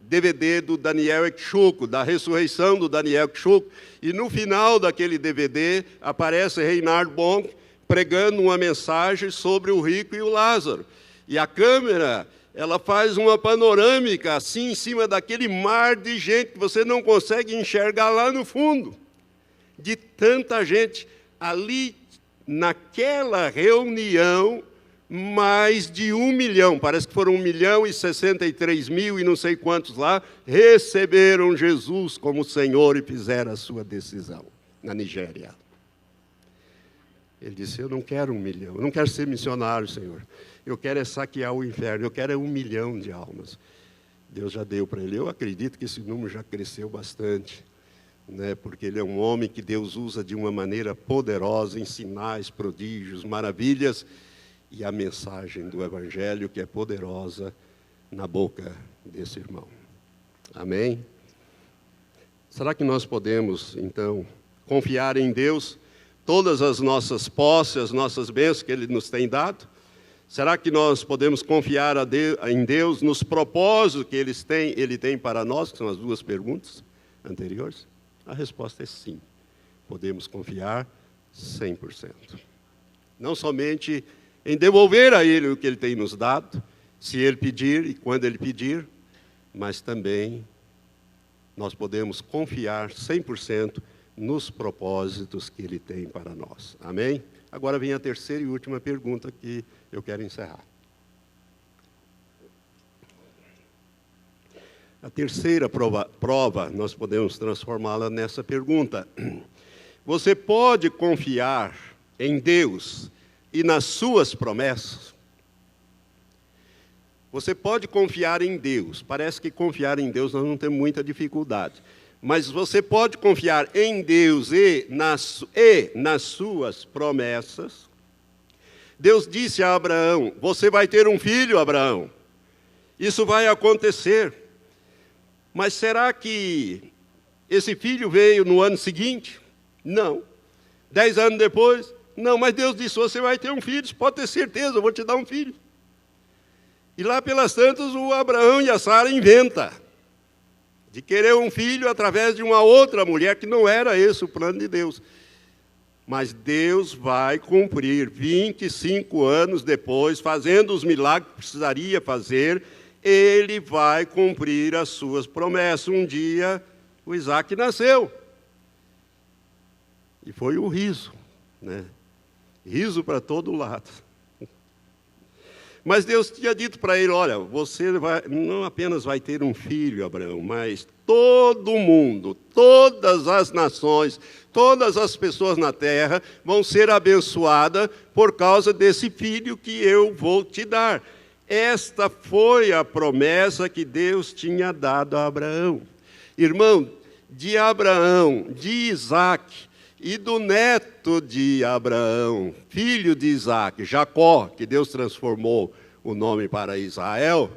DVD do Daniel Ecchuco, da ressurreição do Daniel Ecchuco, e no final daquele DVD aparece Reinhard Bonk pregando uma mensagem sobre o rico e o Lázaro. E a câmera, ela faz uma panorâmica assim em cima daquele mar de gente que você não consegue enxergar lá no fundo, de tanta gente. Ali, naquela reunião, mais de 1 milhão, parece que foram 1.063.000 e não sei quantos lá, receberam Jesus como Senhor e fizeram a sua decisão na Nigéria. Ele disse: eu não quero 1 milhão, eu não quero ser missionário, Senhor. Eu quero é saquear o inferno, eu quero é 1 milhão de almas. Deus já deu para ele. Eu acredito que esse número já cresceu bastante, né? Porque ele é um homem que Deus usa de uma maneira poderosa, em sinais, prodígios, maravilhas, e a mensagem do Evangelho que é poderosa na boca desse irmão. Amém? Será que nós podemos, então, confiar em Deus todas as nossas posses, as nossas bênçãos que Ele nos tem dado? Será que nós podemos confiar em Deus nos propósitos que Ele tem para nós, que são as duas perguntas anteriores? A resposta é sim. Podemos confiar 100%. Não somente em devolver a Ele o que Ele tem nos dado, se Ele pedir e quando Ele pedir, mas também nós podemos confiar 100% nos propósitos que Ele tem para nós. Amém? Agora vem a terceira e última pergunta que eu quero encerrar. A terceira prova, nós podemos transformá-la nessa pergunta. Você pode confiar em Deus e nas suas promessas? Você pode confiar em Deus. Parece que confiar em Deus nós não temos muita dificuldade. Mas você pode confiar em Deus e nas suas promessas. Deus disse a Abraão: você vai ter um filho, Abraão. Isso vai acontecer. Mas será que esse filho veio no ano seguinte? Não. 10 anos depois? Não, mas Deus disse: você vai ter um filho, você pode ter certeza, eu vou te dar um filho. E lá pelas tantas, o Abraão e a Sara inventam de querer um filho através de uma outra mulher, que não era esse o plano de Deus. Mas Deus vai cumprir 25 anos depois, fazendo os milagres que precisaria fazer, Ele vai cumprir as suas promessas. Um dia, o Isaac nasceu. E foi o riso, né? Riso para todo lado. Mas Deus tinha dito para ele: olha, você não apenas vai ter um filho, Abraão, mas todo mundo, todas as nações, todas as pessoas na terra vão ser abençoadas por causa desse filho que eu vou te dar. Esta foi a promessa que Deus tinha dado a Abraão. Irmão, de Abraão, de Isaac e do neto de Abraão, filho de Isaac, Jacó, que Deus transformou o nome para Israel,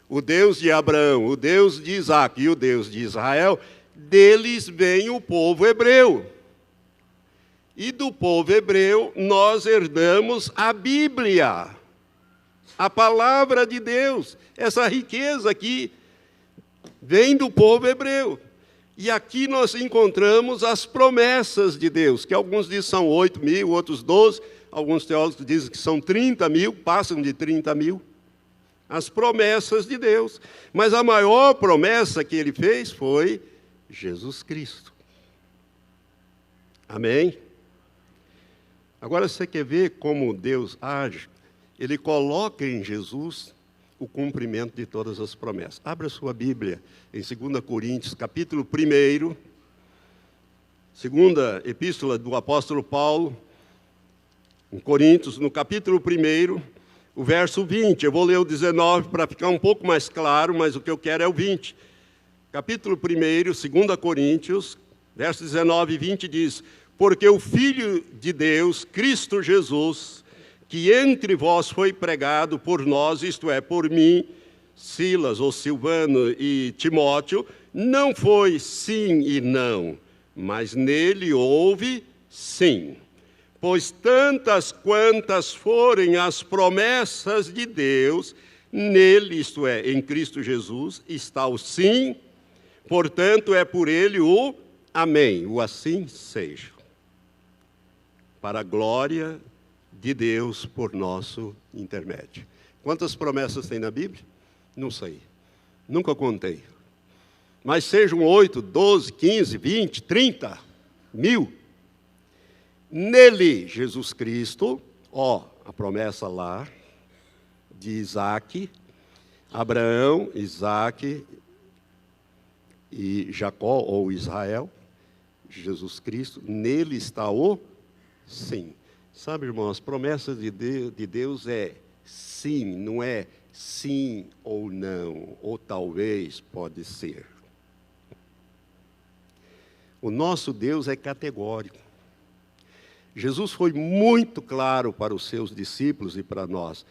o Deus de Abraão, o Deus de Isaac e o Deus de Israel, deles vem o povo hebreu. E do povo hebreu nós herdamos a Bíblia, a palavra de Deus. Essa riqueza aqui vem do povo hebreu. E aqui nós encontramos as promessas de Deus, que alguns dizem são 8 mil, outros 12, alguns teólogos dizem que são 30 mil, passam de 30 mil. As promessas de Deus. Mas a maior promessa que Ele fez foi Jesus Cristo. Amém? Agora você quer ver como Deus age? Ele coloca em Jesus o cumprimento de todas as promessas. Abra sua Bíblia em 2 Coríntios, capítulo 1, segunda epístola do apóstolo Paulo, em Coríntios, no capítulo 1, o verso 20. Eu vou ler o 19 para ficar um pouco mais claro, mas o que eu quero é o 20. Capítulo 1, 2 Coríntios, verso 19 e 20 diz: porque o Filho de Deus, Cristo Jesus, que entre vós foi pregado por nós, isto é, por mim, Silas, ou Silvano e Timóteo, não foi sim e não, mas nele houve sim. Pois tantas quantas forem as promessas de Deus, nele, isto é, em Cristo Jesus, está o sim, portanto é por ele o amém, o assim seja. Para a glória de Deus por nosso intermédio. Quantas promessas tem na Bíblia? Não sei. Nunca contei. Mas sejam 8, 12, 15, 20, 30, 1000. Nele, Jesus Cristo, a promessa lá de Isaac, Abraão, Isaac e Jacó, ou Israel, Jesus Cristo, nele está o sim. Sabe, irmão, as promessas de Deus é sim, não é sim ou não, ou talvez pode ser. O nosso Deus é categórico. Jesus foi muito claro para os seus discípulos e para nós.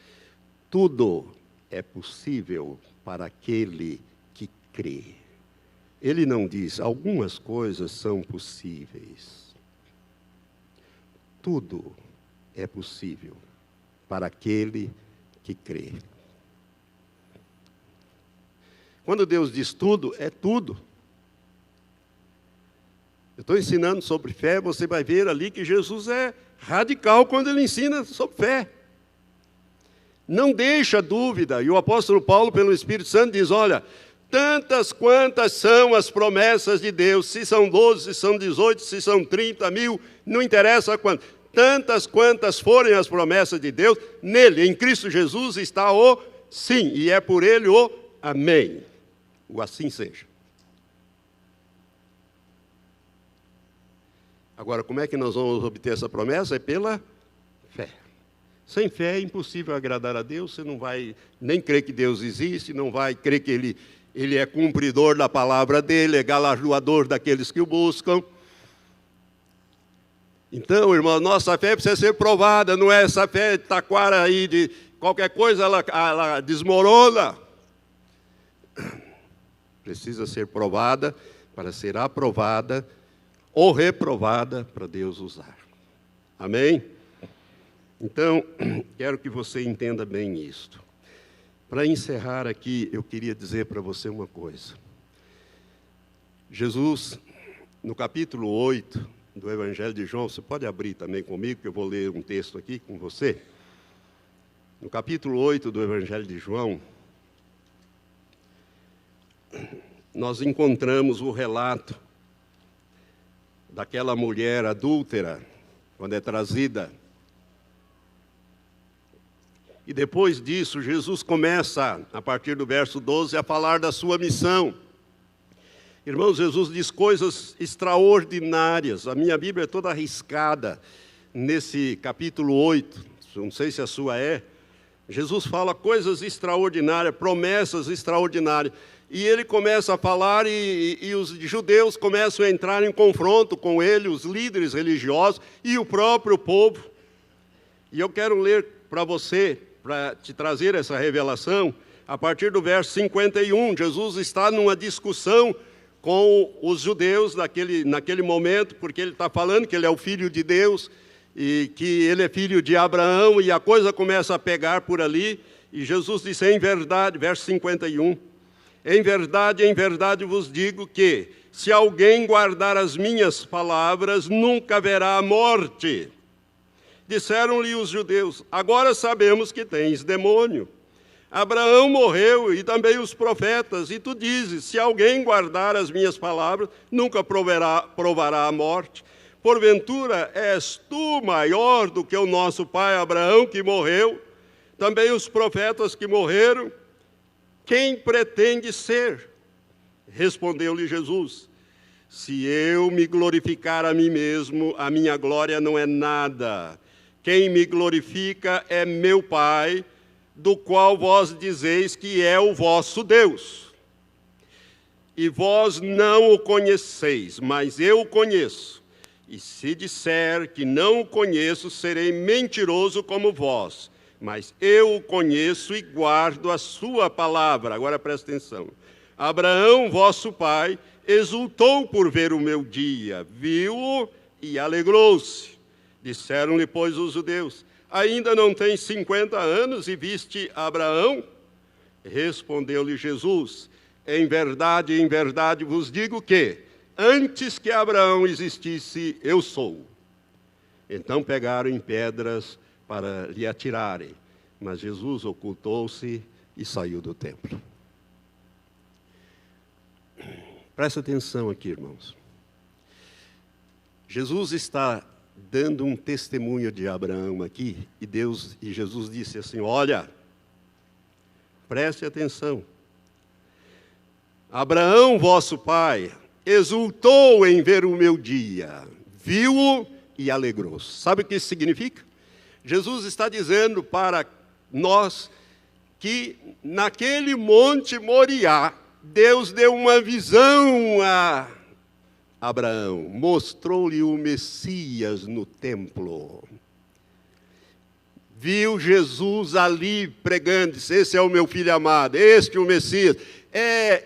Tudo é possível para aquele que crê. ele não diz, algumas coisas são possíveis. Tudo é possível para aquele que crê. Quando Deus diz tudo, é tudo. Eu estou ensinando sobre fé, você vai ver ali que Jesus é radical quando ele ensina sobre fé. Não deixa dúvida, e o apóstolo Paulo, pelo Espírito Santo, diz, olha, tantas quantas são as promessas de Deus, se são 12, se são 18, se são 30 mil, não interessa quanto. Tantas quantas forem as promessas de Deus, nele, em Cristo Jesus, está o sim, e é por ele o amém. O assim seja. Agora, como é que nós vamos obter essa promessa? É pela fé. Sem fé é impossível agradar a Deus, você não vai nem crer que Deus existe, não vai crer que Ele é cumpridor da palavra dEle, é galardoador daqueles que o buscam. Então, irmão, nossa fé precisa ser provada, não é essa fé de taquara aí, de qualquer coisa ela desmorona. Precisa ser provada para ser aprovada ou reprovada para Deus usar. Amém? Então, quero que você entenda bem isto. Para encerrar aqui, eu queria dizer para você uma coisa. Jesus, no capítulo 8 do Evangelho de João, você pode abrir também comigo, que eu vou ler um texto aqui com você. No capítulo 8 do Evangelho de João, nós encontramos o relato daquela mulher adúltera, quando é trazida. E depois disso, Jesus começa, a partir do verso 12, a falar da sua missão. Irmãos, Jesus diz coisas extraordinárias. A minha Bíblia é toda arriscada nesse capítulo 8, não sei se a sua é. Jesus fala coisas extraordinárias, promessas extraordinárias. E ele começa a falar e os judeus começam a entrar em confronto com ele, os líderes religiosos e o próprio povo. E eu quero ler para você, para te trazer essa revelação, a partir do verso 51. Jesus está numa discussão com os judeus naquele momento, porque ele está falando que ele é o Filho de Deus e que ele é filho de Abraão, e a coisa começa a pegar por ali. E Jesus disse, em verdade, verso 51, em verdade vos digo que, se alguém guardar as minhas palavras, nunca verá a morte. Disseram-lhe os judeus, agora sabemos que tens demônio. Abraão morreu e também os profetas, e tu dizes, se alguém guardar as minhas palavras, nunca provará a morte. Porventura, és tu maior do que o nosso pai Abraão, que morreu, também os profetas que morreram? Quem pretende ser? Respondeu-lhe Jesus, se eu me glorificar a mim mesmo, a minha glória não é nada. Quem me glorifica é meu Pai, do qual vós dizeis que é o vosso Deus. E vós não o conheceis, mas eu o conheço. E se disser que não o conheço, serei mentiroso como vós. Mas eu o conheço e guardo a sua palavra. Agora presta atenção. Abraão, vosso pai, exultou por ver o meu dia, viu-o e alegrou-se. Disseram-lhe, pois, os judeus, ainda não tens 50 anos e viste Abraão? Respondeu-lhe Jesus, em verdade vos digo que, antes que Abraão existisse, eu sou. Então pegaram em pedras para lhe atirarem, mas Jesus ocultou-se e saiu do templo. Presta atenção aqui, irmãos. Jesus está dando um testemunho de Abraão aqui, e Jesus disse assim, olha, preste atenção. Abraão, vosso pai, exultou em ver o meu dia, viu-o e alegrou-se. Sabe o que isso significa? Jesus está dizendo para nós que naquele monte Moriá, Deus deu uma visão a Abraão, mostrou-lhe o Messias no templo. Viu Jesus ali pregando, disse, esse é o meu filho amado, este é o Messias. É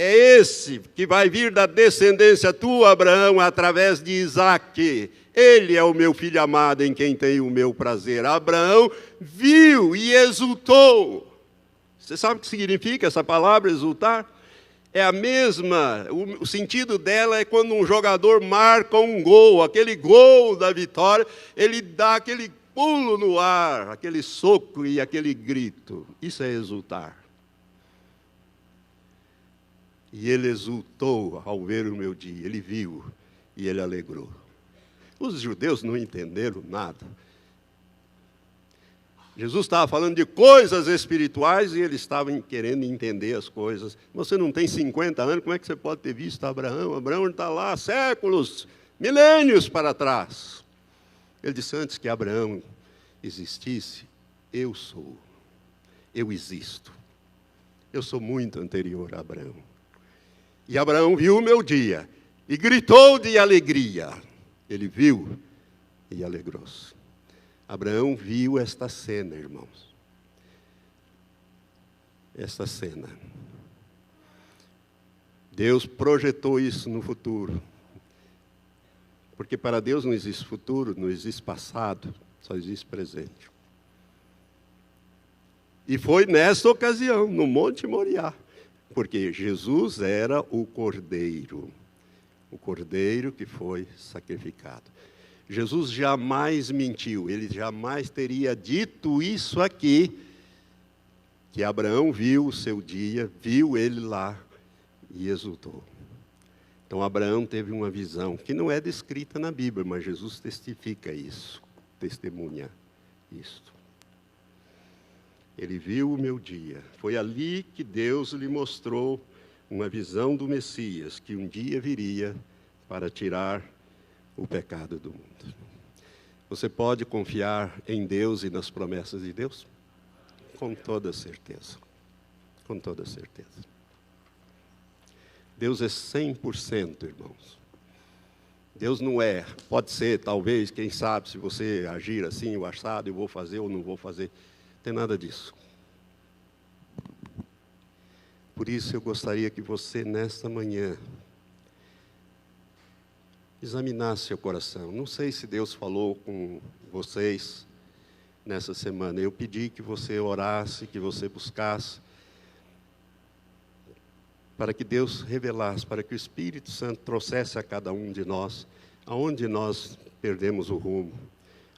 é esse que vai vir da descendência tua, Abraão, através de Isaque. Ele é o meu filho amado em quem tenho o meu prazer. Abraão viu e exultou. Você sabe o que significa essa palavra, exultar? É a mesma, o sentido dela é quando um jogador marca um gol, aquele gol da vitória, ele dá aquele pulo no ar, aquele soco e aquele grito. Isso é exultar. E ele exultou ao ver o meu dia, ele viu e ele alegrou. Os judeus não entenderam nada. Jesus estava falando de coisas espirituais e eles estavam querendo entender as coisas. Você não tem 50 anos, como é que você pode ter visto Abraão? Abraão está lá séculos, milênios para trás. Ele disse, antes que Abraão existisse, eu sou, eu existo. Eu sou muito anterior a Abraão. E Abraão viu o meu dia e gritou de alegria. Ele viu e alegrou-se. Abraão viu esta cena, irmãos. Esta cena. Deus projetou isso no futuro. Porque para Deus não existe futuro, não existe passado, só existe presente. E foi nessa ocasião, no Monte Moriá, porque Jesus era o Cordeiro que foi sacrificado. Jesus jamais mentiu, ele jamais teria dito isso aqui, que Abraão viu o seu dia, viu ele lá e exultou. Então Abraão teve uma visão, que não é descrita na Bíblia, mas Jesus testifica isso, testemunha isto. Ele viu o meu dia, foi ali que Deus lhe mostrou uma visão do Messias, que um dia viria para tirar o pecado do mundo. Você pode confiar em Deus e nas promessas de Deus? Com toda certeza. Com toda certeza. Deus é 100%, irmãos. Deus não é, pode ser, talvez, quem sabe, se você agir assim, o assado, eu vou fazer ou não vou fazer. Não tem nada disso. Por isso eu gostaria que você, nesta manhã, examinasse seu coração. Não sei se Deus falou com vocês nessa semana. Eu pedi que você orasse, que você buscasse, para que Deus revelasse, para que o Espírito Santo trouxesse a cada um de nós, aonde nós perdemos o rumo,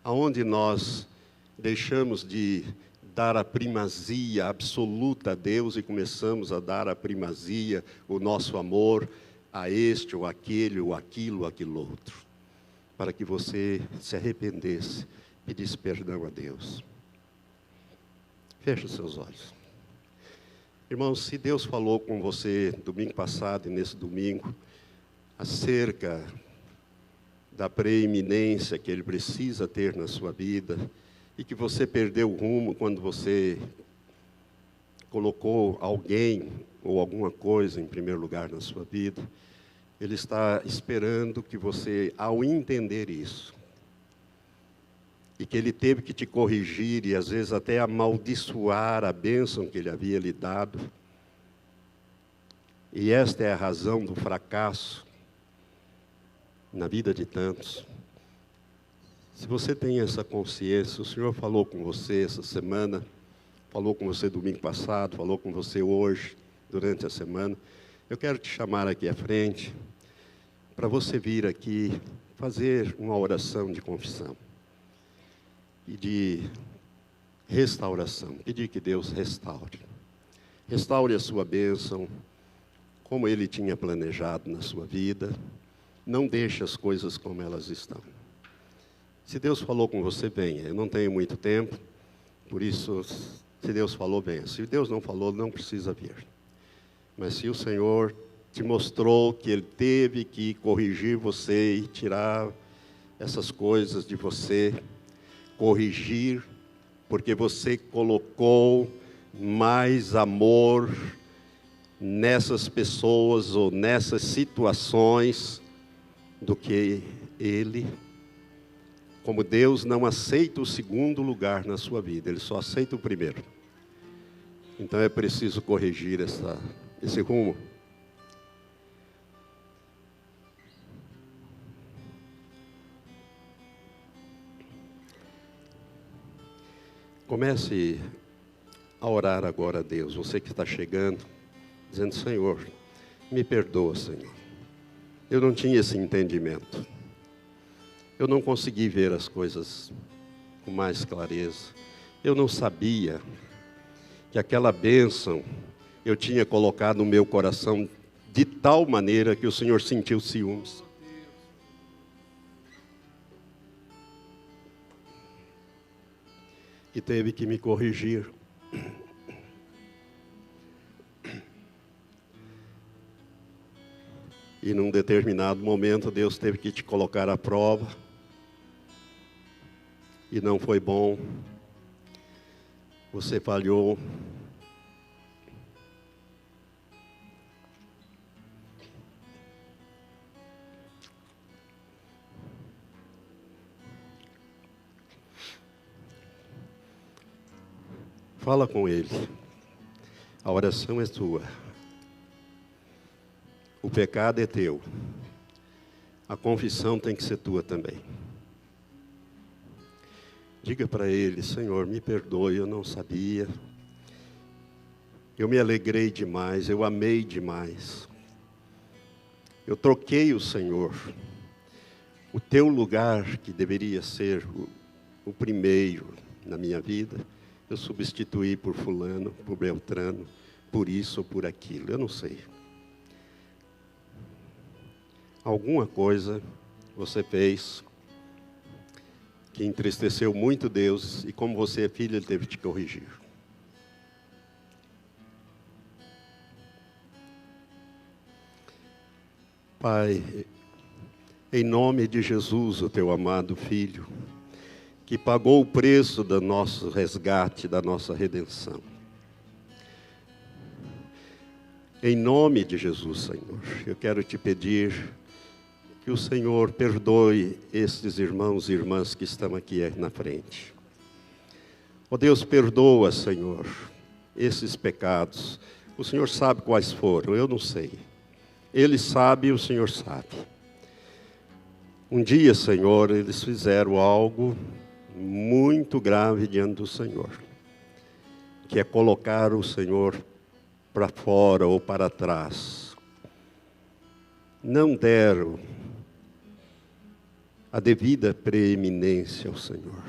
aonde nós deixamos de dar a primazia absoluta a Deus e começamos a dar a primazia, o nosso amor, a este, ou aquele, ou aquilo, ou aquilo outro, para que você se arrependesse, pedisse perdão a Deus. Feche os seus olhos. Irmãos, se Deus falou com você domingo passado e nesse domingo, acerca da preeminência que Ele precisa ter na sua vida, e que você perdeu o rumo quando você colocou alguém ou alguma coisa em primeiro lugar na sua vida, Ele está esperando que você, ao entender isso, e que Ele teve que te corrigir e às vezes até amaldiçoar a bênção que Ele havia lhe dado, e esta é a razão do fracasso na vida de tantos. Se você tem essa consciência, o Senhor falou com você essa semana, falou com você domingo passado, falou com você hoje, durante a semana, eu quero te chamar aqui à frente, para você vir aqui fazer uma oração de confissão e de restauração, pedir que Deus restaure a sua bênção, como Ele tinha planejado na sua vida, não deixe as coisas como elas estão. Se Deus falou com você, venha. Eu não tenho muito tempo, por isso, se Deus falou, venha. Se Deus não falou, não precisa vir. Mas se o Senhor te mostrou que Ele teve que corrigir você e tirar essas coisas de você, corrigir, porque você colocou mais amor nessas pessoas ou nessas situações do que Ele. Como Deus não aceita o segundo lugar na sua vida, Ele só aceita o primeiro. Então é preciso corrigir esse rumo. Comece a orar agora a Deus, você que está chegando, dizendo: Senhor, me perdoa, Senhor. Eu não tinha esse entendimento. Eu não consegui ver as coisas com mais clareza. Eu não sabia que aquela bênção eu tinha colocado no meu coração de tal maneira que o Senhor sentiu ciúmes. E teve que me corrigir. E num determinado momento Deus teve que te colocar à prova. E não foi bom. Você falhou. Fala com Ele. A oração é tua. O pecado é teu. A confissão tem que ser tua também. Diga para Ele: Senhor, me perdoe, eu não sabia. Eu me alegrei demais, eu amei demais. Eu troquei o Senhor. O teu lugar, que deveria ser o primeiro na minha vida, eu substituí por fulano, por Beltrano, por isso ou por aquilo, eu não sei. Alguma coisa você fez que entristeceu muito Deus, e como você é filho, Ele teve que te corrigir. Pai, em nome de Jesus, o teu amado Filho, que pagou o preço do nosso resgate, da nossa redenção. Em nome de Jesus, Senhor, eu quero te pedir que o Senhor perdoe estes irmãos e irmãs que estão aqui na frente. Ó Deus, perdoa, Senhor, esses pecados. O Senhor sabe quais foram, eu não sei. Ele sabe e o Senhor sabe. Um dia, Senhor, eles fizeram algo muito grave diante do Senhor, que é colocar o Senhor para fora ou para trás. Não deram a devida preeminência ao Senhor.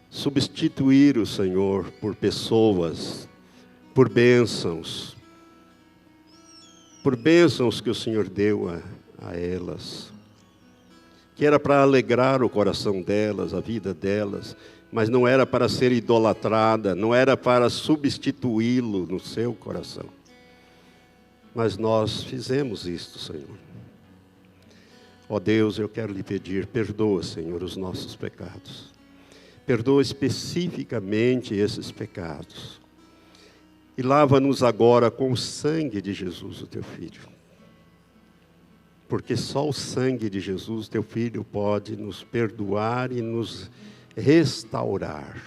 Substituir o Senhor por pessoas, por bênçãos que o Senhor deu a elas, que era para alegrar o coração delas, a vida delas, mas não era para ser idolatrada, não era para substituí-lo no seu coração. Mas nós fizemos isto, Senhor. Ó Deus, eu quero lhe pedir, perdoa, Senhor, os nossos pecados. Perdoa especificamente esses pecados. E lava-nos agora com o sangue de Jesus, o teu Filho. Porque só o sangue de Jesus, teu Filho, pode nos perdoar e nos restaurar.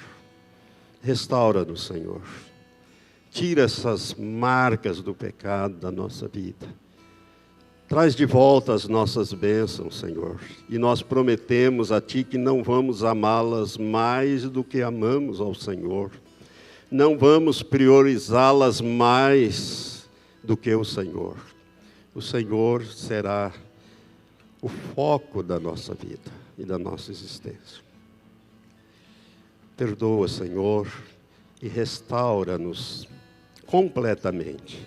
Restaura-nos, Senhor. Tira essas marcas do pecado da nossa vida. Traz de volta as nossas bênçãos, Senhor. E nós prometemos a Ti que não vamos amá-las mais do que amamos ao Senhor. Não vamos priorizá-las mais do que o Senhor. O Senhor será o foco da nossa vida e da nossa existência. Perdoa, Senhor, e restaura-nos completamente.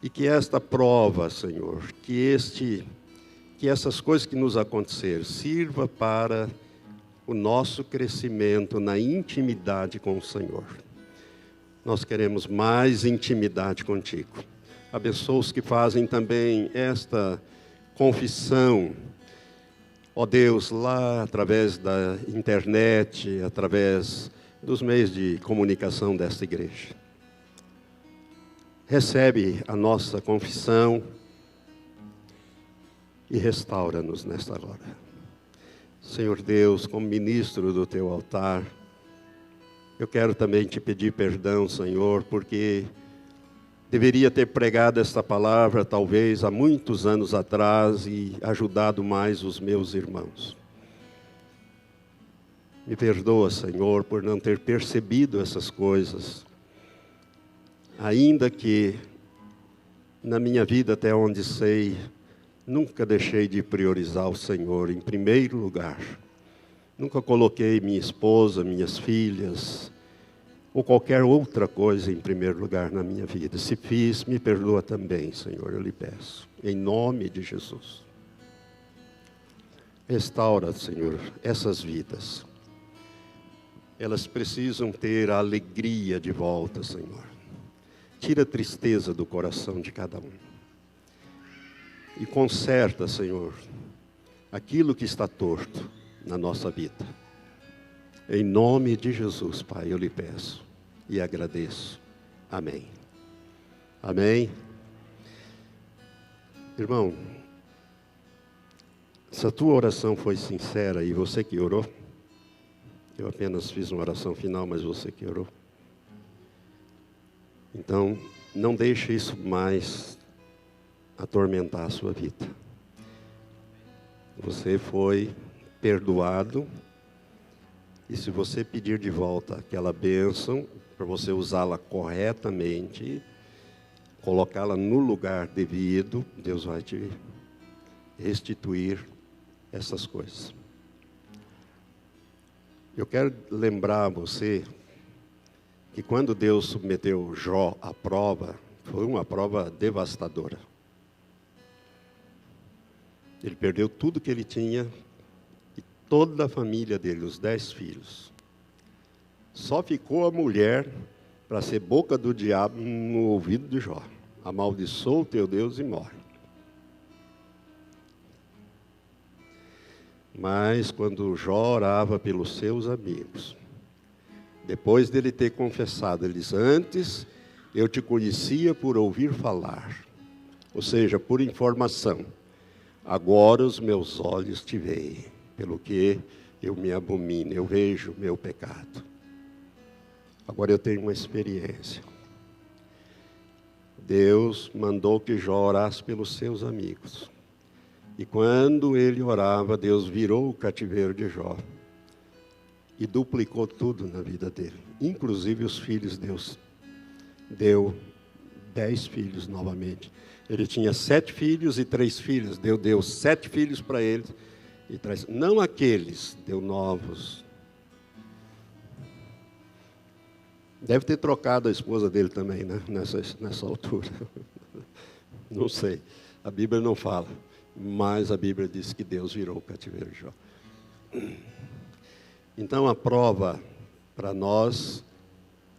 E que esta prova, Senhor, que essas coisas que nos aconteceram sirva para o nosso crescimento na intimidade com o Senhor. Nós queremos mais intimidade contigo. Abençoa os que fazem também esta confissão, ó Deus, lá através da internet, através dos meios de comunicação desta igreja. Recebe a nossa confissão e restaura-nos nesta hora. Senhor Deus, como ministro do teu altar, eu quero também te pedir perdão, Senhor, porque deveria ter pregado esta palavra, talvez, há muitos anos atrás e ajudado mais os meus irmãos. Me perdoa, Senhor, por não ter percebido essas coisas. Ainda que na minha vida, até onde sei, nunca deixei de priorizar o Senhor em primeiro lugar. Nunca coloquei minha esposa, minhas filhas, ou qualquer outra coisa em primeiro lugar na minha vida. Se fiz, me perdoa também, Senhor, eu lhe peço. Em nome de Jesus. Restaura, Senhor, essas vidas. Elas precisam ter a alegria de volta, Senhor. Tira a tristeza do coração de cada um. E conserta, Senhor, aquilo que está torto na nossa vida. Em nome de Jesus, Pai, eu lhe peço e agradeço. Amém. Amém. Irmão, se a tua oração foi sincera e você que orou, eu apenas fiz uma oração final, mas você que orou. Então, não deixe isso mais atormentar a sua vida. Você foi perdoado, e se você pedir de volta aquela bênção, para você usá-la corretamente, colocá-la no lugar devido, Deus vai te restituir essas coisas. Eu quero lembrar a você que quando Deus submeteu Jó à prova, foi uma prova devastadora. Ele perdeu tudo que ele tinha, e toda a família dele, os 10 filhos. Só ficou a mulher para ser boca do diabo no ouvido de Jó. Amaldiçoa o teu Deus e morre. Mas quando Jó orava pelos seus amigos, depois dele ter confessado, ele diz: antes eu te conhecia por ouvir falar, ou seja, por informação. Agora os meus olhos te veem, pelo que eu me abomino, eu vejo o meu pecado. Agora eu tenho uma experiência. Deus mandou que Jó orasse pelos seus amigos. E quando ele orava, Deus virou o cativeiro de Jó e duplicou tudo na vida dele, inclusive os filhos. Deus deu 10 filhos novamente. Ele tinha 7 filhos e 3 filhos. Deus deu 7 filhos para ele e 3, não aqueles, deu novos. Deve ter trocado a esposa dele também, né? Nessa altura. Não sei, a Bíblia não fala, mas a Bíblia diz que Deus virou o cativeiro de Jó. Então a prova para nós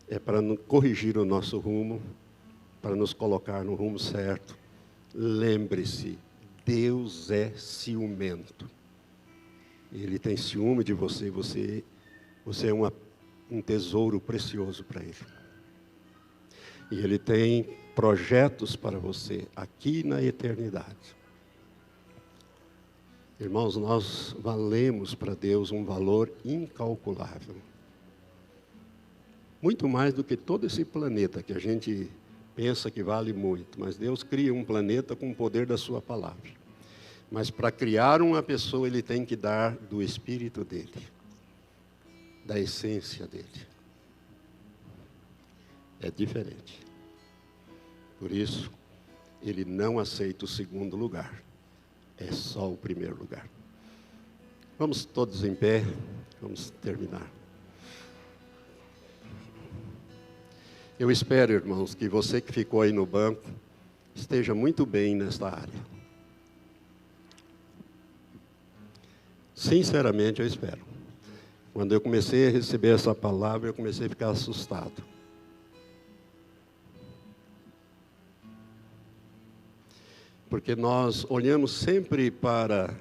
é para corrigir o nosso rumo, para nos colocar no rumo certo. Lembre-se, Deus é ciumento. Ele tem ciúme de você, você é um tesouro precioso para Ele. E Ele tem projetos para você aqui na eternidade. Irmãos, nós valemos para Deus um valor incalculável. Muito mais do que todo esse planeta que a gente pensa que vale muito. Mas Deus cria um planeta com o poder da sua palavra. Mas para criar uma pessoa, Ele tem que dar do Espírito dEle, da essência dEle. É diferente. Por isso, Ele não aceita o segundo lugar. É só o primeiro lugar. Vamos todos em pé, vamos terminar. Eu espero, irmãos, que você que ficou aí no banco esteja muito bem nesta área. Sinceramente, eu espero. Quando eu comecei a receber essa palavra, eu comecei a ficar assustado. Porque nós olhamos sempre para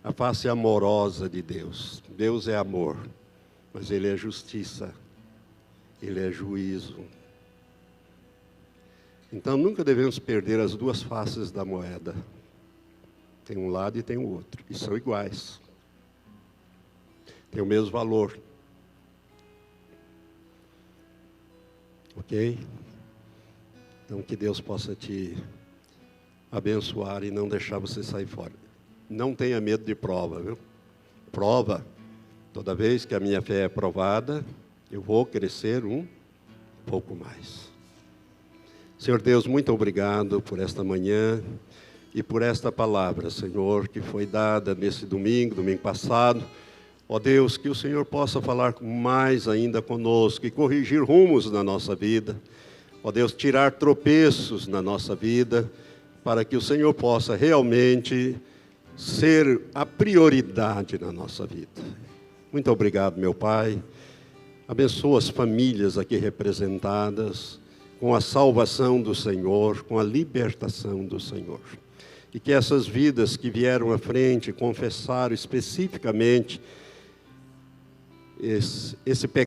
a face amorosa de Deus. Deus é amor, mas Ele é justiça, Ele é juízo. Então nunca devemos perder as duas faces da moeda. Tem um lado e tem o outro, e são iguais. Tem o mesmo valor. Ok? Então que Deus possa te abençoar e não deixar você sair fora. Não tenha medo de prova, viu? Prova Toda vez que a minha fé é provada, eu vou crescer um pouco mais. Senhor Deus, muito obrigado por esta manhã e por esta palavra, Senhor, que foi dada nesse domingo passado. Ó Deus, que o Senhor possa falar mais ainda conosco e corrigir rumos na nossa vida. Ó Deus, tirar tropeços na nossa vida, para que o Senhor possa realmente ser a prioridade na nossa vida. Muito obrigado, meu Pai. Abençoa as famílias aqui representadas, com a salvação do Senhor, com a libertação do Senhor. E que essas vidas que vieram à frente confessaram especificamente esse pecado,